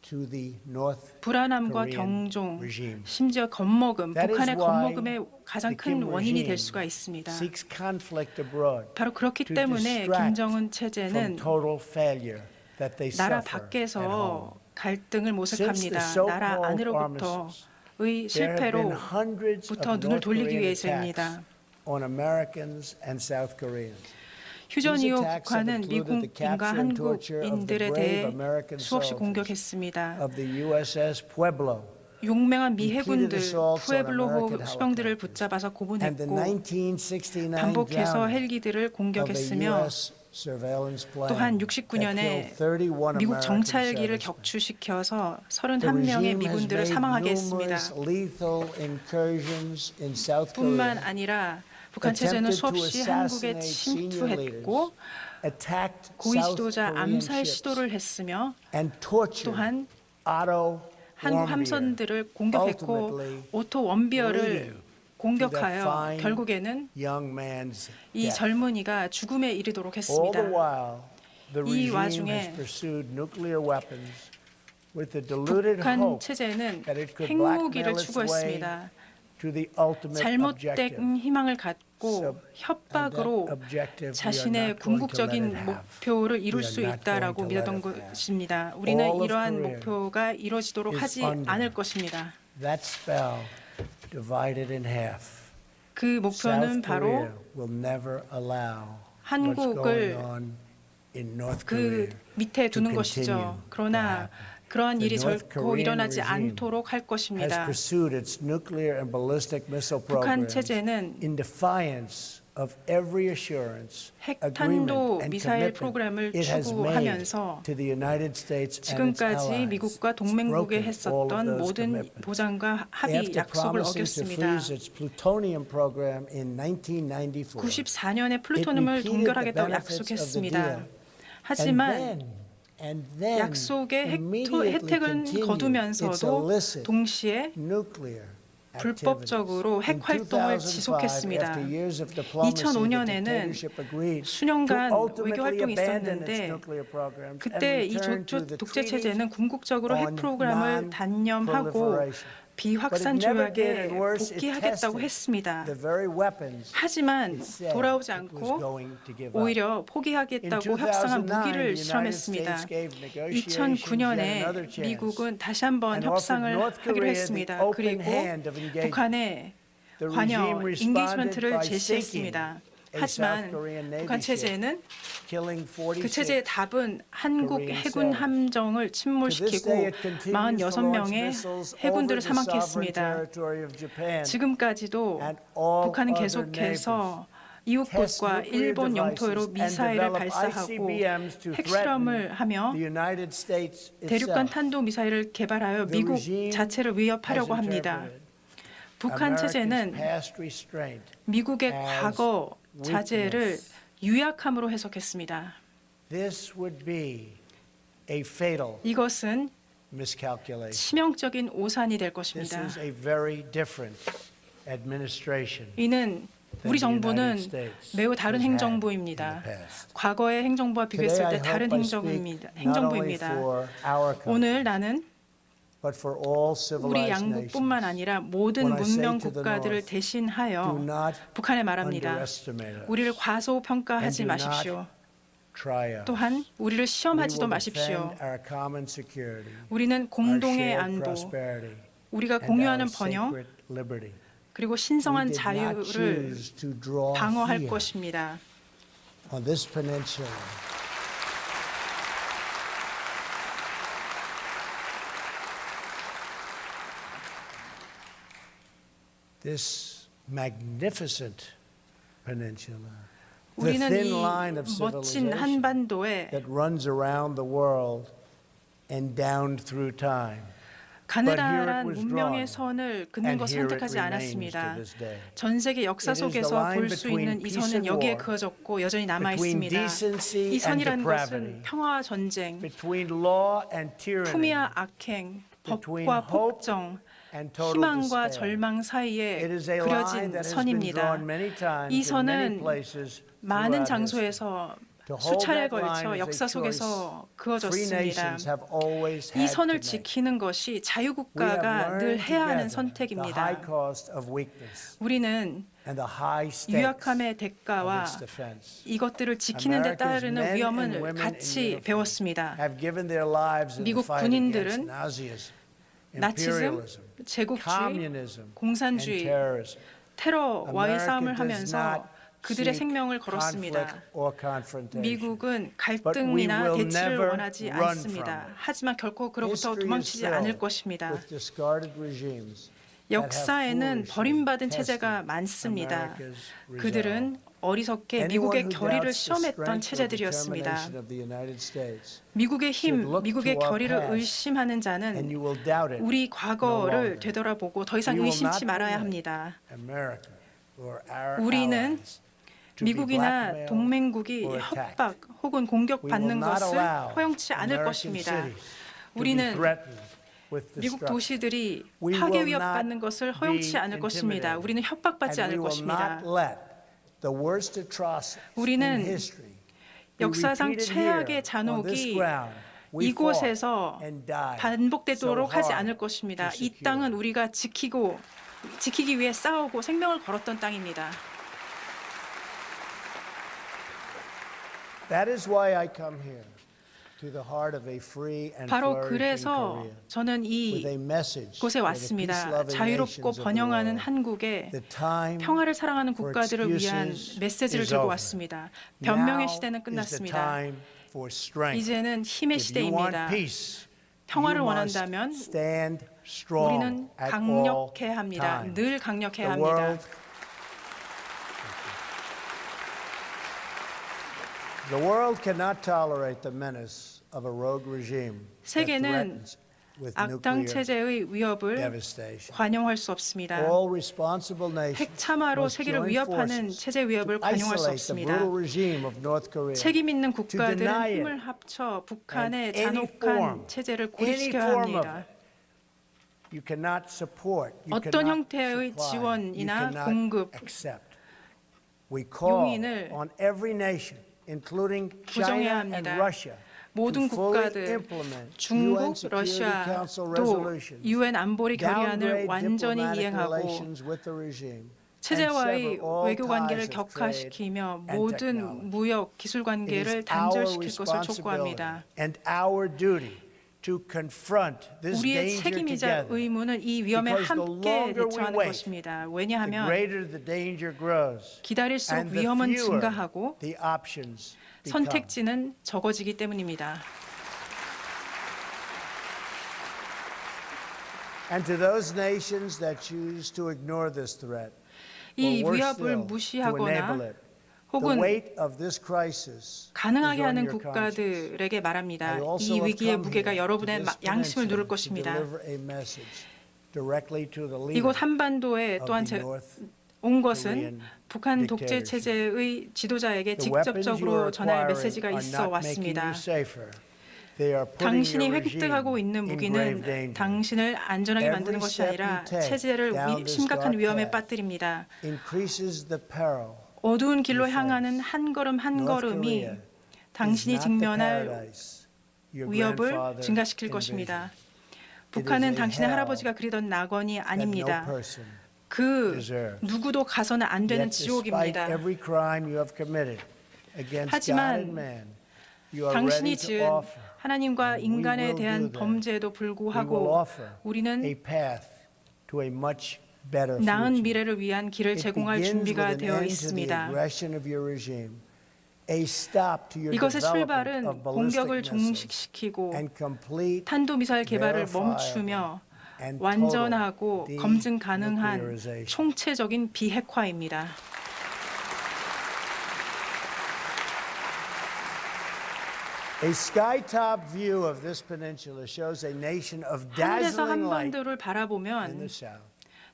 S3: to the North
S4: 불안함과
S3: Korean
S4: 경종,
S3: regime.
S4: 심지어 겁먹음,
S3: That is
S4: 북한의
S3: why
S4: 겁먹음의 가장
S3: the
S4: 큰
S3: Kim
S4: 원인이 될
S3: regime
S4: 수가 있습니다.
S3: seeks conflict abroad
S4: 바로 그렇기
S3: to
S4: 때문에
S3: distract
S4: 김정은
S3: from
S4: 체제는
S3: total failure that they
S4: 나라
S3: suffer at home.
S4: 밖에서 갈등을 모색합니다.
S3: Since the
S4: 나라
S3: so-called
S4: 안으로부터의
S3: There have
S4: 실패로
S3: been hundreds
S4: 부터
S3: of
S4: 눈을
S3: North
S4: 돌리기
S3: Korean
S4: 위해서입니다.
S3: attacks on Americans and South Koreans.
S4: 휴전
S3: These
S4: 이후
S3: attacks have
S4: 북한은
S3: included the
S4: 미국인과
S3: capture and torture of the
S4: 한국인들에
S3: brave
S4: 대해
S3: American
S4: 수없이
S3: soldiers
S4: 공격했습니다.
S3: of the USS Pueblo
S4: 용맹한 미
S3: repeated
S4: 해군들
S3: assaults on
S4: 푸에블로
S3: American
S4: 수병들을
S3: helicopters
S4: 붙잡아서
S3: and the
S4: 고문했고
S3: 1969
S4: 반복해서
S3: drowning
S4: 헬기들을
S3: of a
S4: 공격했으며
S3: US surveillance plane
S4: 또한
S3: that
S4: 69년에
S3: killed 31
S4: 미국
S3: American
S4: 정찰기를
S3: servicemen.
S4: 격추시켜서
S3: The
S4: 31명의
S3: regime has
S4: 미군들을
S3: made
S4: 사망하게 했습니다.
S3: numerous lethal incursions in South
S4: 뿐만
S3: Korea,
S4: 아니라 북한 체제는
S3: attempted to
S4: 수없이 한국에
S3: assassinate senior
S4: 침투했고
S3: leaders, attacked
S4: 고위
S3: South
S4: 지도자
S3: Korean
S4: 암살
S3: ships,
S4: 시도를 했으며
S3: and tortured
S4: 또한
S3: Otto
S4: 한국
S3: Warmbier,
S4: 함선들을 공격했고
S3: ultimately
S4: 오토 원비어를
S3: leading
S4: 공격하여
S3: to that fine
S4: 결국에는
S3: young man's
S4: 이
S3: death.
S4: 젊은이가 죽음에 이르도록
S3: All
S4: 했습니다.
S3: the while, the
S4: 이
S3: regime
S4: 와중에
S3: has pursued nuclear weapons with the deluded
S4: 북한
S3: hope
S4: 체제는
S3: that it could
S4: 핵무기를
S3: blackmail its way
S4: 추구했습니다.
S3: to the ultimate objective.
S4: 잘못된 희망을 갖고
S3: So, and
S4: 협박으로
S3: that objective we are
S4: 자신의
S3: not going to let
S4: 궁극적인
S3: it have.
S4: 목표를 이룰
S3: We are
S4: 수
S3: not
S4: 있다라고
S3: going to let
S4: 믿었던
S3: it have.
S4: 것입니다. 우리는
S3: All of
S4: 이러한
S3: Korea
S4: 목표가 이루어지도록
S3: is
S4: 하지
S3: under
S4: 않을 것입니다.
S3: That spell divided in half.
S4: 그 목표는
S3: South
S4: 바로
S3: Korea will never allow what's
S4: 한국을
S3: going on in North
S4: 그
S3: Korea
S4: 밑에 두는
S3: to
S4: 것이죠.
S3: continue to
S4: 그러나
S3: happen.
S4: 그러한
S3: The
S4: 일이
S3: North
S4: 결코
S3: Korean
S4: 일어나지
S3: regime
S4: 않도록 할
S3: has
S4: 것입니다.
S3: pursued its nuclear and ballistic missile
S4: 북한
S3: programs
S4: 체제는
S3: in defiance of every assurance,
S4: 핵탄도
S3: agreement, and
S4: 미사일
S3: commitment
S4: 프로그램을
S3: it has made
S4: 추구하면서
S3: to the United States and its
S4: 지금까지
S3: allies.
S4: 미국과
S3: It's
S4: 동맹국에
S3: broken all of
S4: 했었던
S3: those
S4: 모든
S3: commitments.
S4: 보장과 합의
S3: After
S4: 약속을
S3: promising to
S4: 어겼습니다.
S3: freeze its plutonium program in 1994,
S4: 94년에 플루토늄을
S3: repeated
S4: 동결하겠다고
S3: the benefits of the
S4: 약속했습니다.
S3: deal.
S4: 하지만
S3: and then
S4: 약속의
S3: immediately
S4: 혜택은
S3: continued its
S4: 거두면서도
S3: illicit
S4: 동시에
S3: nuclear
S4: 불법적으로 핵 활동을 지속했습니다. 2005년에는 수년간 외교 활동이 있었는데 그때 이 독재 체제는 궁극적으로 핵 프로그램을 단념하고 비확산 조약에 복귀하겠다고 했습니다. 하지만 돌아오지 않고 오히려 포기하겠다고 협상한 무기를 실험했습니다. 2009년에 미국은 다시 한번 협상을 하기로 했습니다. 그리고 북한에 관여, 인게이지먼트를 제시했습니다. 하지만 북한 체제는 그 체제의 답은 한국 해군 함정을 침몰시키고 46명의 해군들을 사망케 했습니다. 지금까지도 북한은 계속해서 이웃국과 일본 영토로 미사일을 발사하고 핵실험을 하며 대륙간 탄도미사일을 개발하여 미국 자체를 위협하려고 합니다. 북한 체제는 미국의 과거 자제를 유약함으로 해석했습니다. 이것은 치명적인 오산이 될 것입니다. 이는 우리 정부는 매우 다른 행정부입니다. 과거의 행정부와 비교했을 때 다른 행정부입니다. 오늘 나는 우리 양국뿐만 아니라 모든 문명 국가들을 대신하여 북한에 말합니다. 우리를 과소평가하지 마십시오. 또한 우리를 시험하지도 마십시오. 우리는 공동의 안보, 우리가 공유하는 번영, 그리고 신성한 자유를 방어할 것입니다.
S3: This magnificent peninsula, the
S4: 우리는
S3: thin
S4: 이
S3: line of
S4: 멋진
S3: civilization
S4: 한반도에
S3: that runs around the world, and downed through time.
S4: 가느다란 문명의 선을 긋는 것을 선택하지 않았습니다. 전 세계 역사 속에서 볼 수 있는 이 선은 여기에 그어졌고 여전히 남아 있습니다. 이 선이라는 것은 평화와 전쟁, 품위와 악행, 법과 폭정, 희망과 절망 사이에 그려진 선입니다. 이 선은 많은 장소에서 수차례에 걸쳐 역사 속에서 그어졌습니다. 이 선을 지키는 것이 자유국가가 늘 해야 하는 선택입니다. 우리는 유약함의 대가와 이것들을 지키는 데 따르는 위험을 같이 배웠습니다. 미국 군인들은 나치즘, 제국주의, 공산주의, 테러와의 싸움을 하면서 그들의 생명을 걸었습니다. 미국은 갈등이나 대치를 원하지 않습니다. 하지만 결코 그로부터 도망치지 않을 것입니다. 역사에는 버림받은 체제가 많습니다. 그들은 어리석게 미국의 결의를 시험했던 체제들이었습니다. 미국의 힘, 미국의 결의를 의심하는 자는 우리 과거를 되돌아보고 더 이상 의심치 말아야 합니다. 우리는 미국이나 동맹국이 협박 혹은 공격받는 것을 허용치 않을 것입니다. 우리는 미국 도시들이 파괴 위협받는 것을 허용치 않을 것입니다. 우리는 협박받지 않을 것입니다. 우리는 역사상 최악의 잔혹이 이곳에서 반복되도록 하지 않을 것입니다. 이 땅은 우리가 지키기 위해 싸우고 생명을 걸었던 땅입니다. 바로 그래서 저는 이곳에 왔습니다. 자유롭고 번영하는 한국에 평화를 사랑하는 국가들을 위한 메시지를 들고 왔습니다. 변명의 시대는 끝났습니다. 이제는 힘의 시대입니다. 평화를 원한다면 우리는 강력해야 합니다. 늘 강력해야 합니다.
S3: The world cannot tolerate the menace of a rogue regime that
S4: 세계는
S3: threatens with
S4: 악당
S3: nuclear
S4: 체제의 위협을
S3: devastation.
S4: 관용할 수 없습니다.
S3: All responsible nations
S4: 핵참화로
S3: must
S4: 세계를
S3: join
S4: 위협하는
S3: forces
S4: 체제 위협을
S3: to
S4: 관용할 수
S3: isolate the
S4: 없습니다.
S3: brutal regime of North Korea.
S4: 책임 있는
S3: to
S4: 국가들은
S3: deny it
S4: 힘을 합쳐 북한의
S3: and any
S4: 잔혹한
S3: form,
S4: 체제를
S3: any
S4: 고립시켜야
S3: form of
S4: 합니다.
S3: it. You cannot support, you
S4: 어떤
S3: cannot
S4: 형태의
S3: supply,
S4: 지원이나
S3: you cannot
S4: 공급,
S3: accept. We call
S4: 용인을
S3: on every nation, including
S4: 부정해야
S3: China and
S4: 합니다.
S3: Russia,
S4: 모든
S3: to fully
S4: 국가들,
S3: implement UN
S4: 중국,
S3: Security Council
S4: 러시아도
S3: resolutions,
S4: 유엔 안보리 결의안을
S3: downgrade
S4: 완전히
S3: diplomatic
S4: 이행하고
S3: relations with the regime,
S4: 체제와의
S3: and sever all
S4: 외교 관계를
S3: ties of
S4: 격화시키며
S3: trade and
S4: 모든
S3: technology.
S4: 무역, 기술
S3: It is
S4: 관계를
S3: our
S4: 단절시킬 것을
S3: responsibility
S4: 촉구합니다.
S3: and our duty to confront this
S4: 우리의
S3: danger
S4: 책임이자
S3: together.
S4: 의무는 이 위험에
S3: Because the
S4: 함께
S3: longer we
S4: 대처하는
S3: wait,
S4: 것입니다.
S3: The
S4: 왜냐하면
S3: greater the danger grows,
S4: 기다릴수록
S3: and the
S4: 위험은
S3: fewer
S4: 증가하고
S3: the options become.
S4: 선택지는 적어지기 때문입니다.
S3: And to those nations that choose to ignore this threat,
S4: 이
S3: or worse
S4: 위협을
S3: still, to
S4: 무시하거나
S3: enable it, the
S4: 혹은
S3: weight of this crisis
S4: 가능하게
S3: is on
S4: 하는
S3: your conscience.
S4: 국가들에게 말합니다.
S3: I also
S4: 이
S3: have
S4: 위기의
S3: come
S4: 무게가
S3: here
S4: 여러분의
S3: to this
S4: 양심을 누를
S3: peninsula to
S4: 것입니다.
S3: deliver a message directly to the leader
S4: 이곳 한반도에
S3: of
S4: 또한
S3: the North
S4: 온 것은
S3: Korean
S4: 북한 독재
S3: dictatorship.
S4: 체제의 지도자에게
S3: The weapons you
S4: 직접적으로
S3: are
S4: 전할
S3: acquiring
S4: 메시지가
S3: are
S4: 있어
S3: not making
S4: 왔습니다.
S3: you safer. They are putting
S4: 당신이
S3: your regime
S4: 획득하고 있는
S3: in grave
S4: 무기는
S3: danger.
S4: 당신을 안전하게 만드는
S3: Every
S4: 것이
S3: step
S4: 아니라
S3: you take
S4: 체제를
S3: down this
S4: 심각한
S3: dark
S4: 위험에
S3: path
S4: 빠뜨립니다.
S3: increases the peril.
S4: 어두운 길로
S3: you face.
S4: 향하는 한 걸음 한
S3: North
S4: 걸음이
S3: Korea is
S4: 당신이
S3: not the
S4: 직면할
S3: paradise your
S4: 위협을
S3: grandfather
S4: 증가시킬
S3: envisioned.
S4: 것입니다.
S3: is
S4: 북한은
S3: a
S4: 당신의
S3: hell
S4: 할아버지가 그리던 낙원이
S3: that
S4: 아닙니다.
S3: no person
S4: 그
S3: deserves.
S4: 누구도 가서는 안 되는
S3: Yet despite
S4: 지옥입니다.
S3: every crime you have committed against God
S4: 하지만
S3: and man, you are
S4: 당신이
S3: ready to
S4: 지은
S3: offer
S4: 하나님과
S3: and we
S4: 인간에
S3: will
S4: 대한
S3: do that.
S4: 범죄에도
S3: we will
S4: 불구하고
S3: offer
S4: 우리는
S3: a path to a much better
S4: 나은
S3: future.
S4: 미래를 위한 길을
S3: It
S4: 제공할
S3: begins with
S4: 준비가
S3: an
S4: 되어
S3: end to the
S4: 있습니다.
S3: aggression of your regime, a stop to your
S4: 이것의
S3: development
S4: 출발은
S3: of ballistic
S4: 공격을
S3: missiles,
S4: 종식시키고
S3: and complete
S4: 탄도미사일 개발을
S3: verifiable
S4: 멈추며
S3: and
S4: 완전하고
S3: total
S4: 검증 가능한
S3: denuclearization.
S4: 총체적인 비핵화입니다.
S3: A sky-top view of this peninsula shows a nation of
S4: 하늘에서
S3: dazzling light
S4: 한반도를
S3: in
S4: 바라보면
S3: the south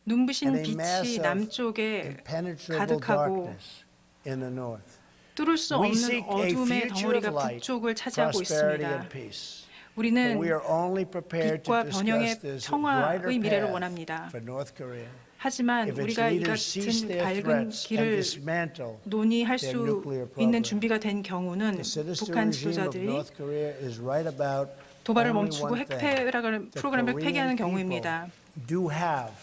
S4: 눈부신
S3: and a
S4: 빛이
S3: mass of
S4: 남쪽에
S3: impenetrable
S4: 가득하고
S3: darkness in the north.
S4: 뚫을 수
S3: We
S4: 없는
S3: seek a
S4: 어둠의
S3: future
S4: 덩어리가
S3: of light,
S4: 북쪽을 차지하고
S3: prosperity
S4: 있습니다.
S3: and peace. But
S4: 우리는
S3: we are only prepared to
S4: 빛과
S3: discuss
S4: 번영의
S3: this
S4: 평화의
S3: brighter
S4: 미래를
S3: path
S4: 원합니다.
S3: for North Korea
S4: 하지만
S3: if its
S4: 우리가 이
S3: leaders cease
S4: 같은
S3: their
S4: 밝은
S3: threats and
S4: 길을
S3: dismantle
S4: 논의할
S3: their
S4: 수
S3: nuclear
S4: 있는
S3: program.
S4: 준비가 된 경우는
S3: The sinister
S4: 북한
S3: regime of
S4: 지도자들이
S3: North Korea is right about
S4: 도발을
S3: only
S4: 멈추고
S3: one
S4: 핵
S3: thing.
S4: 프로그램을
S3: The
S4: 폐기하는
S3: Korean
S4: 경우입니다.
S3: people do have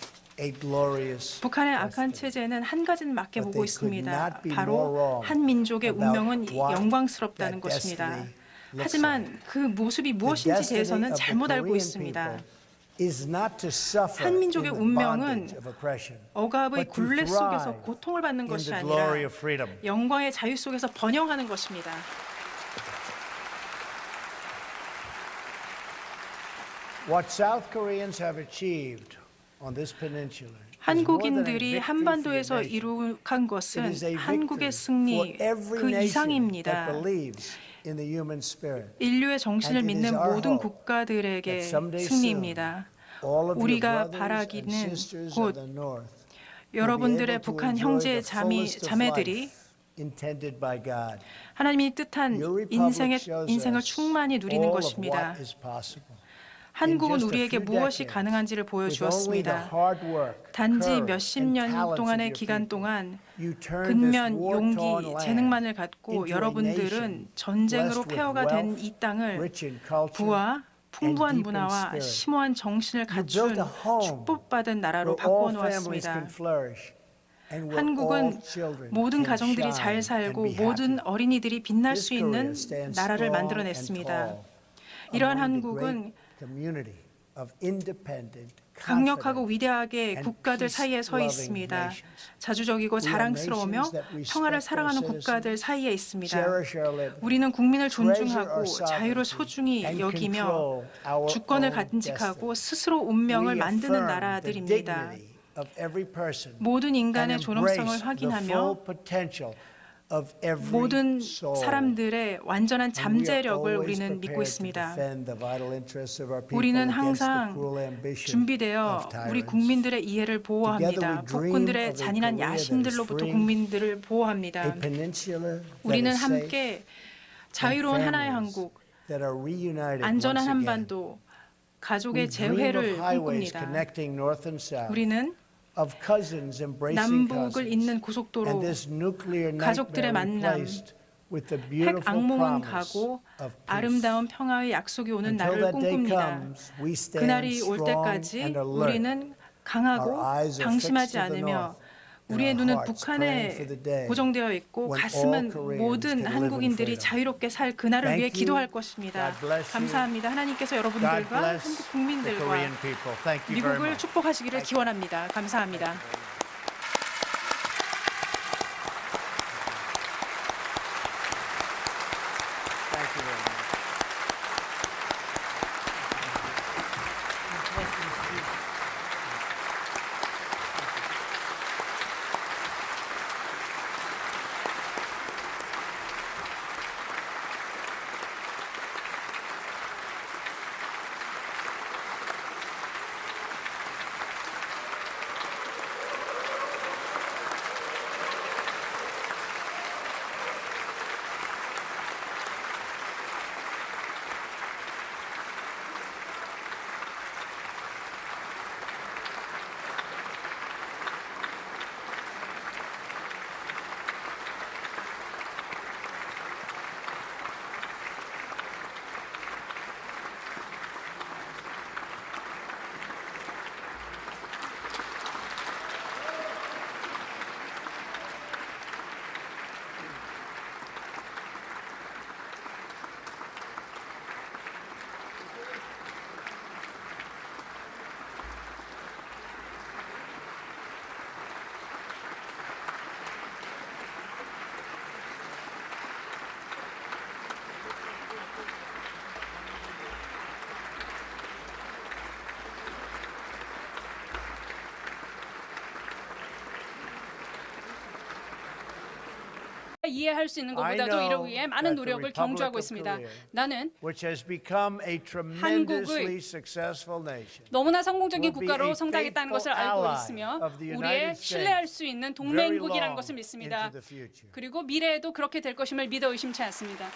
S3: a glorious
S4: 북한의 악한
S3: destiny.
S4: 체제는 한 가지는 맞게
S3: But
S4: 보고
S3: they could
S4: 있습니다.
S3: not be more
S4: 바로
S3: wrong
S4: 한 민족의
S3: about
S4: 운명은
S3: what
S4: 영광스럽다는
S3: that
S4: 것입니다.
S3: destiny looks
S4: 하지만 그 모습이
S3: The
S4: 무엇인지
S3: destiny
S4: 대해서는
S3: of the
S4: 잘못 알고
S3: Korean
S4: 있습니다.
S3: people is not to suffer
S4: 한
S3: in
S4: 민족의
S3: the
S4: 운명은
S3: bondage of oppression,
S4: 억압의
S3: but to
S4: 굴레 속에서
S3: thrive
S4: 고통을 받는
S3: in
S4: 것이
S3: the
S4: 아니라
S3: glory of freedom.
S4: 영광의 자유 속에서 번영하는 것입니다.
S3: What South Koreans have achieved on this peninsula is more than a
S4: 한국인들이
S3: victory
S4: 한반도에서
S3: for your nation.
S4: 이룩한
S3: It
S4: 것은
S3: is a
S4: 한국의
S3: victory
S4: 승리
S3: for every
S4: 그
S3: nation that
S4: 이상입니다.
S3: believes in the human spirit.
S4: 인류의 정신을
S3: And it is
S4: 믿는
S3: our
S4: 모든
S3: hope
S4: 국가들에게
S3: that someday
S4: 승리입니다.
S3: All of your
S4: 우리가
S3: brothers and
S4: 바라기는
S3: sisters
S4: 곧
S3: of the north
S4: 여러분들의
S3: will be able to
S4: 북한
S3: enjoy
S4: 형제
S3: the fullest of
S4: 자매들이
S3: life intended by God.
S4: 하나님이 뜻한
S3: Your republic shows
S4: 인생을
S3: us
S4: 충만히 누리는
S3: all of
S4: 것입니다.
S3: what is possible.
S4: 한국은
S3: just a
S4: 우리에게
S3: few
S4: 무엇이
S3: decades,
S4: 가능한지를
S3: With only the
S4: 보여주었습니다.
S3: hard work,
S4: 단지
S3: courage,
S4: 몇십
S3: and
S4: 년
S3: talents of
S4: 동안의
S3: your
S4: 기간
S3: people,
S4: 동안
S3: you turned this
S4: 근면,
S3: war-torn
S4: 용기,
S3: land
S4: 재능만을 갖고
S3: into a
S4: 여러분들은
S3: nation
S4: 전쟁으로
S3: blessed with
S4: 폐허가 된
S3: wealth,
S4: 이 땅을
S3: rich in culture,
S4: 부와 풍부한
S3: and deep in
S4: 문화와
S3: spirit.
S4: 심오한 정신을
S3: You built
S4: 갖춘
S3: a home
S4: 축복받은 나라로
S3: where all
S4: 바꾸어
S3: families
S4: 놓았습니다.
S3: can flourish and where all
S4: 한국은
S3: children
S4: 모든
S3: can
S4: 가정들이
S3: shine
S4: 잘
S3: and
S4: 살고
S3: be
S4: 모든
S3: happy.
S4: 어린이들이 빛날
S3: This
S4: 수 있는
S3: Korea stands
S4: 나라를
S3: strong and
S4: 만들어냈습니다.
S3: tall
S4: 이러한
S3: among the
S4: 한국은
S3: great community of independent,
S4: 강력하고
S3: confident,
S4: 위대하게
S3: and
S4: 국가들 사이에 서
S3: peace-loving
S4: 있습니다.
S3: nations.
S4: 자주적이고
S3: We are
S4: 자랑스러우며
S3: nations that respect
S4: 평화를
S3: our
S4: 사랑하는
S3: citizens,
S4: 국가들 사이에 있습니다.
S3: cherish our liberty,
S4: 우리는 국민을
S3: treasure
S4: 존중하고
S3: our
S4: 자유를
S3: sovereignty,
S4: 소중히
S3: and
S4: 여기며
S3: control our
S4: 주권을
S3: own
S4: 간직하고
S3: destiny.
S4: 스스로 운명을
S3: We
S4: 만드는
S3: affirm the
S4: 나라들입니다.
S3: dignity of every person
S4: 모든 인간의
S3: and
S4: 존엄성을
S3: embrace the
S4: 확인하며
S3: full potential of every
S4: 모든
S3: soul.
S4: 사람들의 완전한
S3: And we are
S4: 잠재력을
S3: always
S4: 우리는
S3: prepared
S4: 믿고
S3: to
S4: 있습니다.
S3: defend the vital interests of our people
S4: 우리는
S3: against the
S4: 항상
S3: cruel ambition
S4: 준비되어
S3: of
S4: 우리
S3: tyrants.
S4: 국민들의 이해를 보호합니다.
S3: Together we dream
S4: 폭군들의
S3: of a
S4: 잔인한
S3: Korea that is
S4: 야심들로부터
S3: free,
S4: 국민들을 보호합니다.
S3: A peninsula that
S4: 우리는
S3: is safe,
S4: 함께 자유로운
S3: and
S4: 하나의
S3: families
S4: 한국,
S3: that are reunited
S4: 안전한
S3: once again.
S4: 한반도, 가족의
S3: We dream of
S4: 재회를
S3: highways
S4: 꿈꿉니다.
S3: connecting north and south,
S4: 우리는
S3: of cousins embracing
S4: 남북을
S3: cousins,
S4: 잇는 고속도로,
S3: and this nuclear
S4: 가족들의
S3: nightmare
S4: 만남,
S3: replaced with the
S4: 핵
S3: beautiful
S4: 악몽은
S3: promise
S4: 가고
S3: of peace.
S4: 아름다운 평화의 약속이 오는
S3: Until
S4: 날을
S3: that day
S4: 꿈꿉니다.
S3: comes, we stand
S4: 그날이 올
S3: strong
S4: 때까지
S3: and alert.
S4: 우리는 강하고
S3: Our eyes are
S4: 방심하지
S3: fixed to the
S4: 않으며
S3: north, and
S4: 우리의
S3: our
S4: 눈은
S3: hearts praying for the
S4: 북한에
S3: day
S4: 고정되어 있고
S3: when
S4: 가슴은
S3: all Koreans
S4: 모든
S3: can live in
S4: 한국인들이
S3: freedom.
S4: 자유롭게 살 그날을
S3: Thank
S4: 위해
S3: you.
S4: 기도할 것입니다.
S3: God bless you.
S4: 감사합니다. 하나님께서
S3: God
S4: 여러분들과
S3: bless
S4: 한국
S3: the
S4: 국민들과
S3: Korean people. Thank you very
S4: 미국을
S3: much.
S4: 축복하시기를 기원합니다. 감사합니다.
S3: Thank you very much.
S2: 이해할 수 있는 것보다도 이를 위해 많은 노력을 경주하고 있습니다. 나는 한국을 너무나 성공적인 국가로 성장했다는 것을 알고 있으며 우리의 신뢰할 수 있는 동맹국이라는 것을 믿습니다. 그리고 미래에도 그렇게 될 것임을 믿어 의심치 않습니다.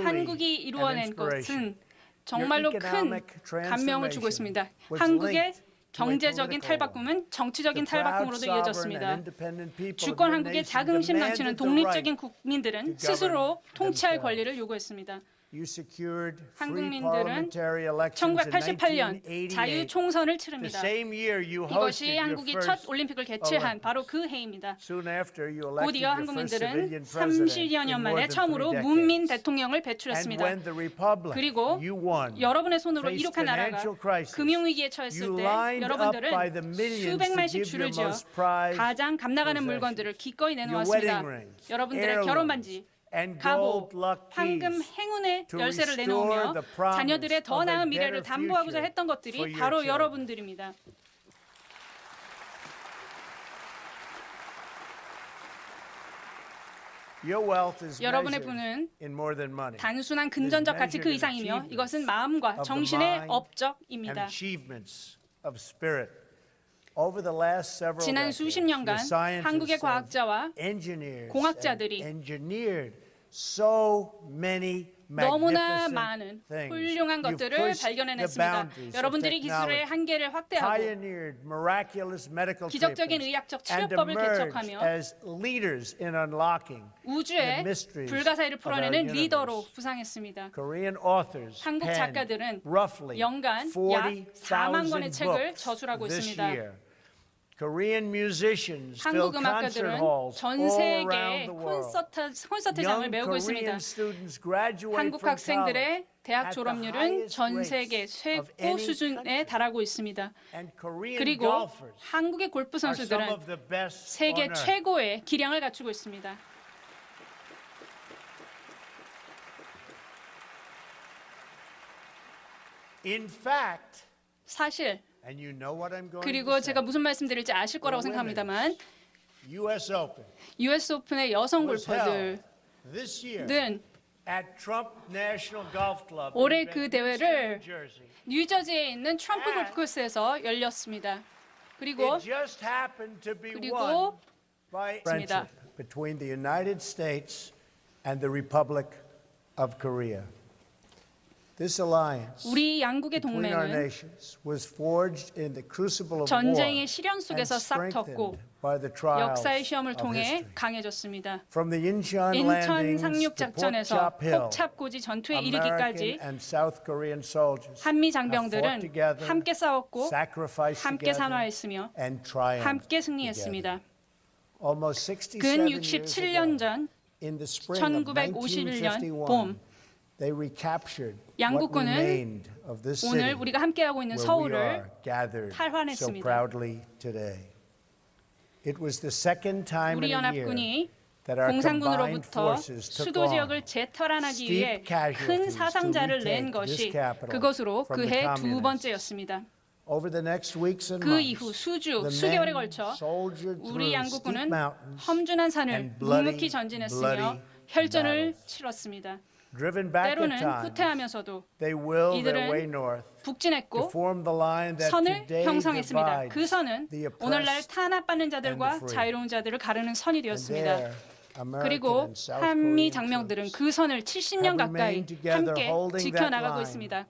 S2: 한국이 이루어낸 것은 정말로 큰 감명을 주고 있습니다. 한국의 경제적인 탈바꿈은 정치적인 탈바꿈으로도 이어졌습니다. 주권 한국의 자긍심 넘치는 독립적인 국민들은 스스로 통치할 권리를 요구했습니다. 한국민들은 1988년 자유 총선을 치릅니다. 이것이 한국이 첫 올림픽을 개최한 바로 그 해입니다. 곧이어 한국민들은 30여 년 만에 처음으로 문민 대통령을 배출했습니다. 그리고 여러분의 손으로 이룩한 나라가 금융위기에 처했을 때 여러분들은 수백만씩 줄을 지어 가장 값나가는 물건들을 기꺼이 내놓았습니다. 여러분들의 결혼반지, 가보, 황금 행운의 열쇠를 내놓으며 자녀들의 더 나은 미래를 담보하고자 했던 것들이 바로 여러분들입니다. 여러분의 부는 단순한 금전적 가치 그 이상이며 이것은 마음과 정신의 업적입니다. 지난 수십 년간 한국의 과학자와 공학자들이 너무나 많은 훌륭한 것들을 발견해냈습니다. 여러분들이 기술의 한계를 확대하고 기적적인 의학적 치료법을 개척하며 우주의 불가사의를 풀어내는 리더로 부상했습니다. 한국 작가들은 연간 약 4만 권의 책을 저술하고 있습니다. 한국 음악가들은 전 세계의 콘서트장을 메우고 있습니다. 한국 학생들의 대학 졸업률은 전 세계 최고 수준에 달하고 있습니다. 그리고 한국의 골프 선수들은 세계 최고의 기량을 갖추고 있습니다. 사실 그리고 제가 무슨 말씀드릴지 아실 거라고 생각합니다만 US 오픈의 여성 골퍼들은 올해 그 대회를 뉴저지에 있는 트럼프 골프 코스에서 열렸습니다. 그리고
S3: between the United States and the Republic of Korea.
S2: 우리 양국의 동맹은 전쟁의 시련 속에서 싹텄고 역사의 시험을 통해 강해졌습니다. 인천 상륙 작전에서 폭착고지 전투에 이르기까지 한미 장병들은 함께 싸웠고 함께 산화했으며 함께 승리했습니다. 근 67년 전 1951년 봄 양국군은 오늘 우리가 함께하고 있는 서울을 탈환했습니다. 우리 연합군이 공산군으로부터 수도 지역을 재탈환하기 위해 큰 사상자를 낸 것이 그것으로 그해 두 번째였습니다. 그 이후 수개월에 걸쳐 우리 양국군은 험준한 산을 묵묵히 전진했으며 혈전을 치렀습니다. 때로는 후퇴하면서도 이들은 북진했고 선을 형성했습니다. 그 선은 오늘날 탄압받는 자들과 자유로운 자들을 가르는 선이 되었습니다. 그리고 한미 장병들은 그 선을 70년 가까이 함께 지켜나가고 있습니다.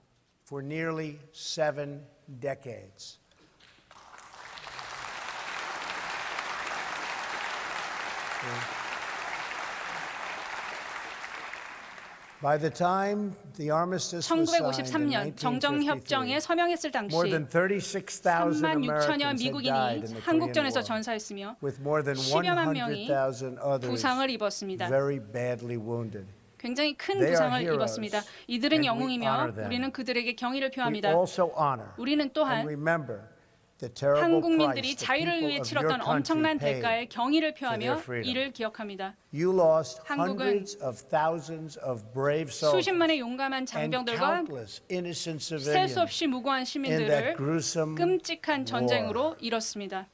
S3: By the time the armistice was signed in
S2: 1953년 정정협정에 서명했을 당시 3만 6천여 미국인이 한국전에서 전사했으며 10여만 명이 부상을 입었습니다. 굉장히 큰 부상을 입었습니다. 이들은 영웅이며 우리는 그들에게 경의를 표합니다. 우리는 또한 한국민들이 자유를 위해 치렀던 엄청난 대가에 경의를 표하며 이를 기억합니다. 한국은 수십만의 용감한 장병들과 셀 수 없이 무고한 시민들을 끔찍한 전쟁으로 잃었습니다.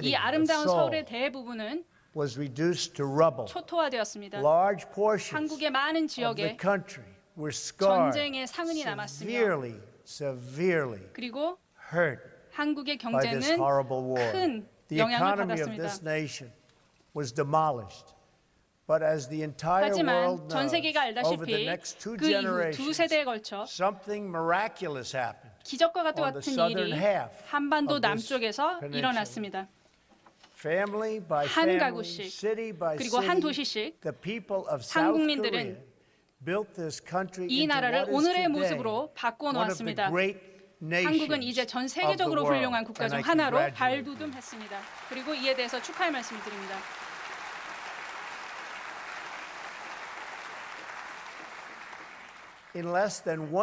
S2: 이 아름다운 서울의 대부분은 초토화되었습니다. 한국의 많은 지역에 전쟁의 상흔이 남았으며 그리고 한국의 경제는 큰 영향을 받았습니다. 하지만 전 세계가 알다시피 그 이후 두 세대에 걸쳐 기적과 같은 일이 한반도 남쪽에서 일어났습니다. 한 가구씩 그리고 한 도시씩 한국민들은 이 나라를 오늘의 모습으로 바꿔놓았습니다. 한국은 이제 전 세계적으로 훌륭한 국가 중 하나로 발돋움했습니다. 그리고 이에 대해서 축하의 말씀을 드립니다.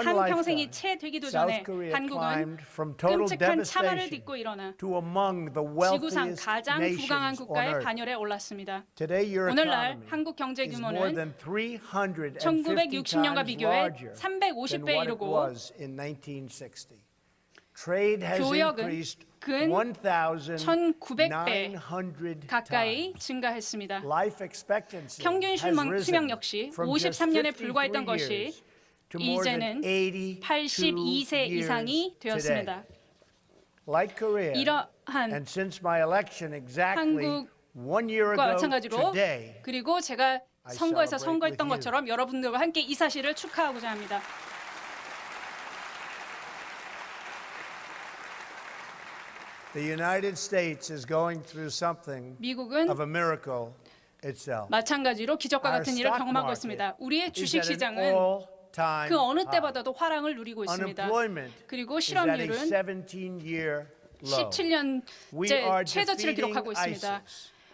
S2: 한 평생이 채 되기도 전에 한국은 끔찍한 참화를 딛고 일어나 지구상 가장 부강한 국가의 반열에 올랐습니다. 오늘날 한국 경제 규모는 1960년과 비교해 350배에 이르고 교역은 근 1900배 가까이 증가했습니다. 평균 수명 역시 53년에 불과했던 것이 이제는 82세 이상이 되었습니다. 이러한 한국과 마찬가지로 그리고 제가 선거에서 선거했던 것처럼 여러분들과 함께 이 사실을 축하하고자 합니다. 미국은 마찬가지로 기적과 같은 일을 경험하고 있습니다. 우리의 주식시장은 그 어느 때보다도 화랑을 누리고 있습니다. 그리고 실업률은 17년째 최저치를 기록하고 있습니다.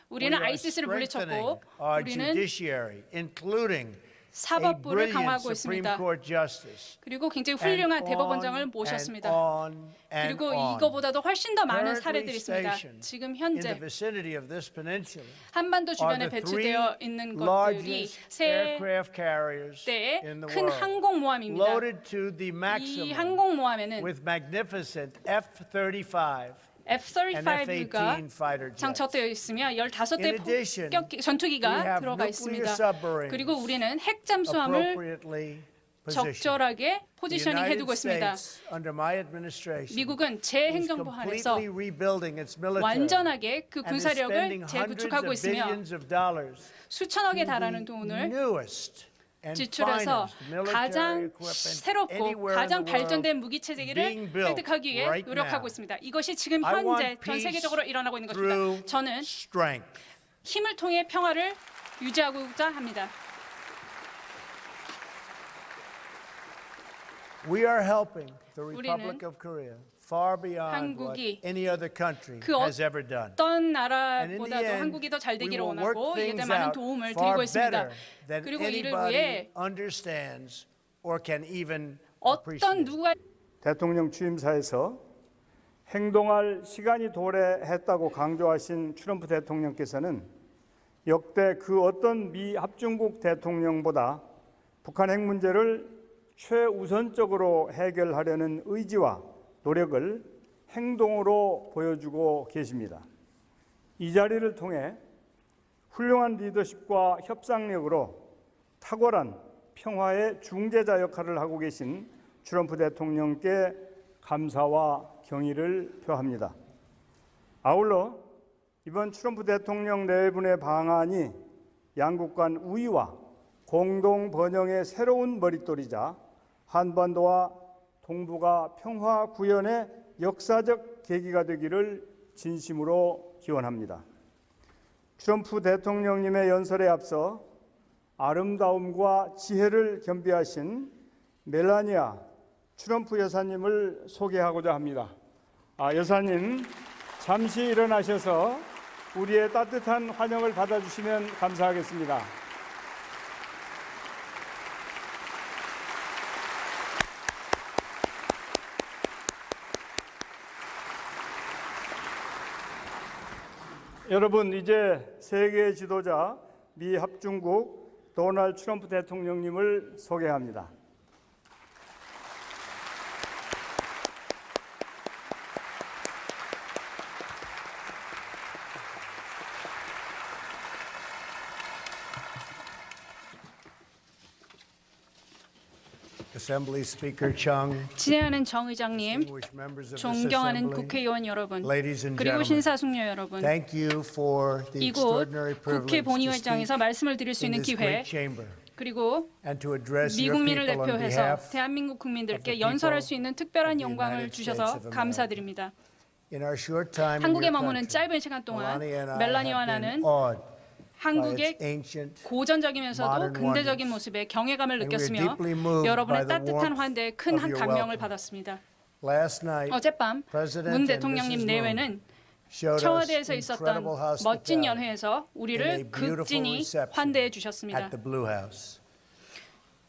S2: 우리는 ICC를 물리쳤고 우리는 사법부를 강화하고 있습니다. 그리고 굉장히 훌륭한 대법원장을 모셨습니다. 그리고 이거보다도 훨씬 더 많은 사례들이 있습니다. 지금 현재 한반도 주변에 배치되어 있는 것들이 세 대의 큰 항공모함입니다. 이 항공모함에는 F-35가 장착되어 있으며 15대 폭격 전투기가 들어가 있습니다. 그리고 우리는 핵 잠수함을 적절하게 포지셔닝 해두고 있습니다. 미국은 제 행정부 안에서 완전하게 그 군사력을 재구축하고 있으며 수천억에 달하는 돈을 지출해서 가장 새롭고 가장 발전된 무기 체계를 획득하기 위해 노력하고 있습니다. 이것이 지금 현재 전 세계적으로 일어나고 있는 것입니다. 저는 힘을 통해 평화를 유지하고자 합니다. 우리는 한국이 그 어떤 나라보다도 한국이 더 잘 되기를 원하고 이에 대한 많은 도움을 드리고 있습니다. 그리고 이를 위해 어떤 누가
S1: 대통령 취임사에서 행동할 시간이 도래했다고 강조하신 트럼프 대통령께서는 역대 그 어떤 미 합중국 대통령보다 북한 핵 문제를 최우선적으로 해결하려는 의지와 노력을 행동으로 보여주고 계십니다. 이 자리를 통해 훌륭한 리더십과 협상력으로 탁월한 평화의 중재자 역할을 하고 계신 트럼프 대통령께 감사와 경의를 표합니다. 아울러 이번 트럼프 대통령 내분의 방안이 양국 간 우위와 공동 번영의 새로운 머릿돌이자 한반도와 동북아 평화 구현의 역사적 계기가 되기를 진심으로 기원합니다. 트럼프 대통령님의 연설에 앞서 아름다움과 지혜를 겸비하신 멜라니아 트럼프 여사님을 소개하고자 합니다. 여사님, 잠시 일어나셔서 우리의 따뜻한 환영을 받아주시면 감사하겠습니다. 여러분, 이제 세계 지도자 미 합중국 도널드 트럼프 대통령님을 소개합니다.
S3: Assembly Speaker Chung,
S2: 친애하는 정 의장님,
S3: distinguished members of this
S2: 존경하는
S3: assembly,
S2: 국회의원 여러분,
S3: ladies and
S2: 그리고
S3: gentlemen,
S2: 신사숙녀 여러분,
S3: thank you for the
S2: 이곳
S3: extraordinary
S2: 국회
S3: privilege to
S2: 본의회장에서
S3: speak
S2: 말씀을 드릴 수
S3: in
S2: 있는
S3: this
S2: 기회,
S3: great chamber
S2: 그리고
S3: and to address your
S2: 미국민을
S3: people on
S2: 대표해서
S3: behalf
S2: 대한민국 국민들께
S3: of the
S2: 연설할
S3: people
S2: 수 있는 특별한
S3: of the
S2: 영광을
S3: United
S2: 주셔서
S3: States of America.
S2: 감사드립니다.
S3: in our short time in
S2: 한국에
S3: your
S2: 머무는
S3: country.
S2: 짧은 시간 동안
S3: Melania and I
S2: 멜라니와
S3: have been
S2: 나는
S3: awed by its
S2: 한국의
S3: ancient
S2: 고전적이면서도
S3: modern
S2: 근대적인
S3: wonders.
S2: 모습에 경외감을
S3: And we are
S2: 느꼈으며
S3: deeply moved
S2: 여러분의
S3: by the
S2: 따뜻한
S3: warmth
S2: 환대에 큰
S3: of your
S2: 감명을
S3: welcome.
S2: 받았습니다.
S3: Last night,
S2: 어젯밤
S3: President
S2: 문
S3: and
S2: 대통령님
S3: Mrs.
S2: 내외는
S3: showed us
S2: 청와대에서 있었던
S3: incredible
S2: 멋진
S3: hospitality
S2: 연회에서
S3: in a
S2: 우리를
S3: beautiful
S2: 극진히
S3: reception
S2: 환대해 주셨습니다.
S3: at the Blue House.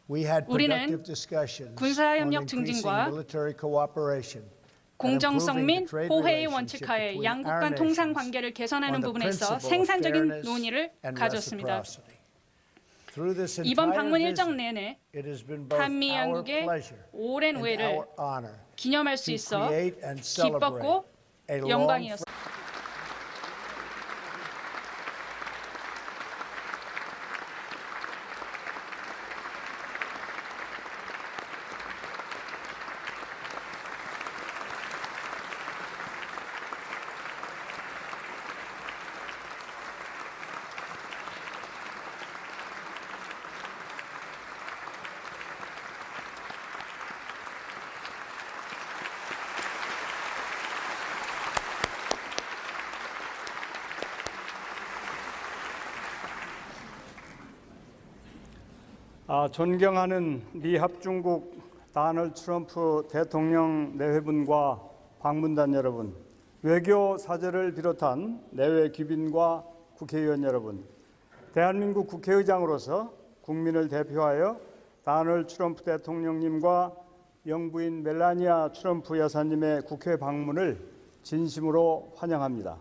S3: We had
S2: 우리는
S3: productive discussions on
S2: 군사협력
S3: increasing
S2: 증진과
S3: military cooperation
S2: 공정성 및
S3: and improving the trade
S2: 호혜의
S3: relationship
S2: 원칙하에
S3: between
S2: 양국
S3: our
S2: 간 통상
S3: nations
S2: 관계를
S3: on
S2: 개선하는
S3: the
S2: 부분에서
S3: principle of
S2: 생산적인
S3: fairness
S2: 논의를
S3: and
S2: 가졌습니다.
S3: reciprocity. Through this
S2: 이번
S3: entire
S2: 방문
S3: visit,
S2: 일정 내내
S3: it has been both
S2: 한미
S3: our
S2: 양국의
S3: pleasure
S2: 오랜
S3: and
S2: 우애를
S3: our honor
S2: 기념할 수
S3: to
S2: 있어
S3: create and celebrate
S2: 기뻤고
S3: a long
S2: 영광이었습니다.
S1: 존경하는 미 합중국 도널드 트럼프 대통령 내외분과 방문단 여러분, 외교 사절을 비롯한 내외 귀빈과 국회의원 여러분, 대한민국 국회의장으로서 국민을 대표하여 도널드 트럼프 대통령님과 영부인 멜라니아 트럼프 여사님의 국회 방문을 진심으로 환영합니다.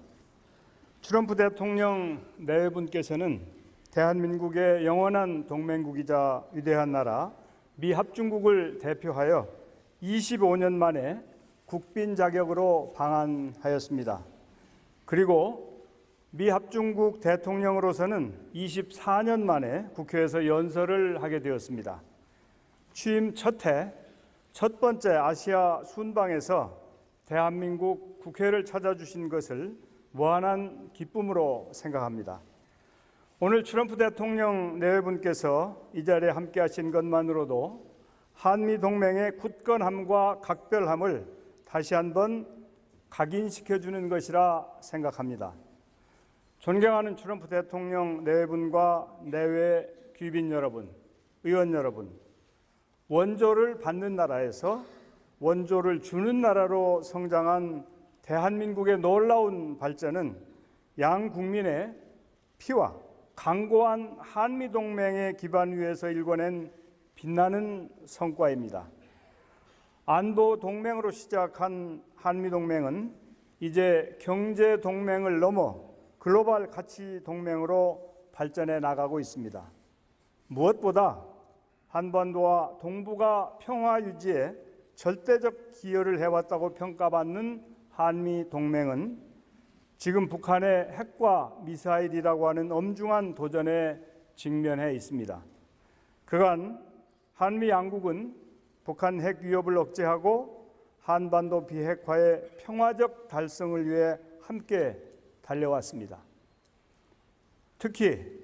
S1: 트럼프 대통령 내외분께서는 대한민국의 영원한 동맹국이자 위대한 나라 미 합중국을 대표하여 25년 만에 국빈 자격으로 방한하였습니다. 그리고 미 합중국 대통령으로서는 24년 만에 국회에서 연설을 하게 되었습니다. 취임 첫 해 첫 번째 아시아 순방에서 대한민국 국회를 찾아주신 것을 무한한 기쁨으로 생각합니다. 오늘 트럼프 대통령 내외분께서 이 자리에 함께하신 것만으로도 한미 동맹의 굳건함과 각별함을 다시 한번 각인시켜주는 것이라 생각합니다. 존경하는 트럼프 대통령 내외분과 내외 귀빈 여러분, 의원 여러분, 원조를 받는 나라에서 원조를 주는 나라로 성장한 대한민국의 놀라운 발전은 양 국민의 피와 강고한 한미동맹의 기반 위에서 일궈낸 빛나는 성과입니다. 안보 동맹으로 시작한 한미동맹은 이제 경제 동맹을 넘어 글로벌 가치 동맹으로 발전해 나가고 있습니다. 무엇보다 한반도와 동북아 평화 유지에 절대적 기여를 해왔다고 평가받는 한미동맹은 지금 북한의 핵과 미사일이라고 하는 엄중한 도전에 직면해 있습니다. 그간 한미 양국은 북한 핵 위협을 억제하고 한반도 비핵화의 평화적 달성을 위해 함께 달려왔습니다. 특히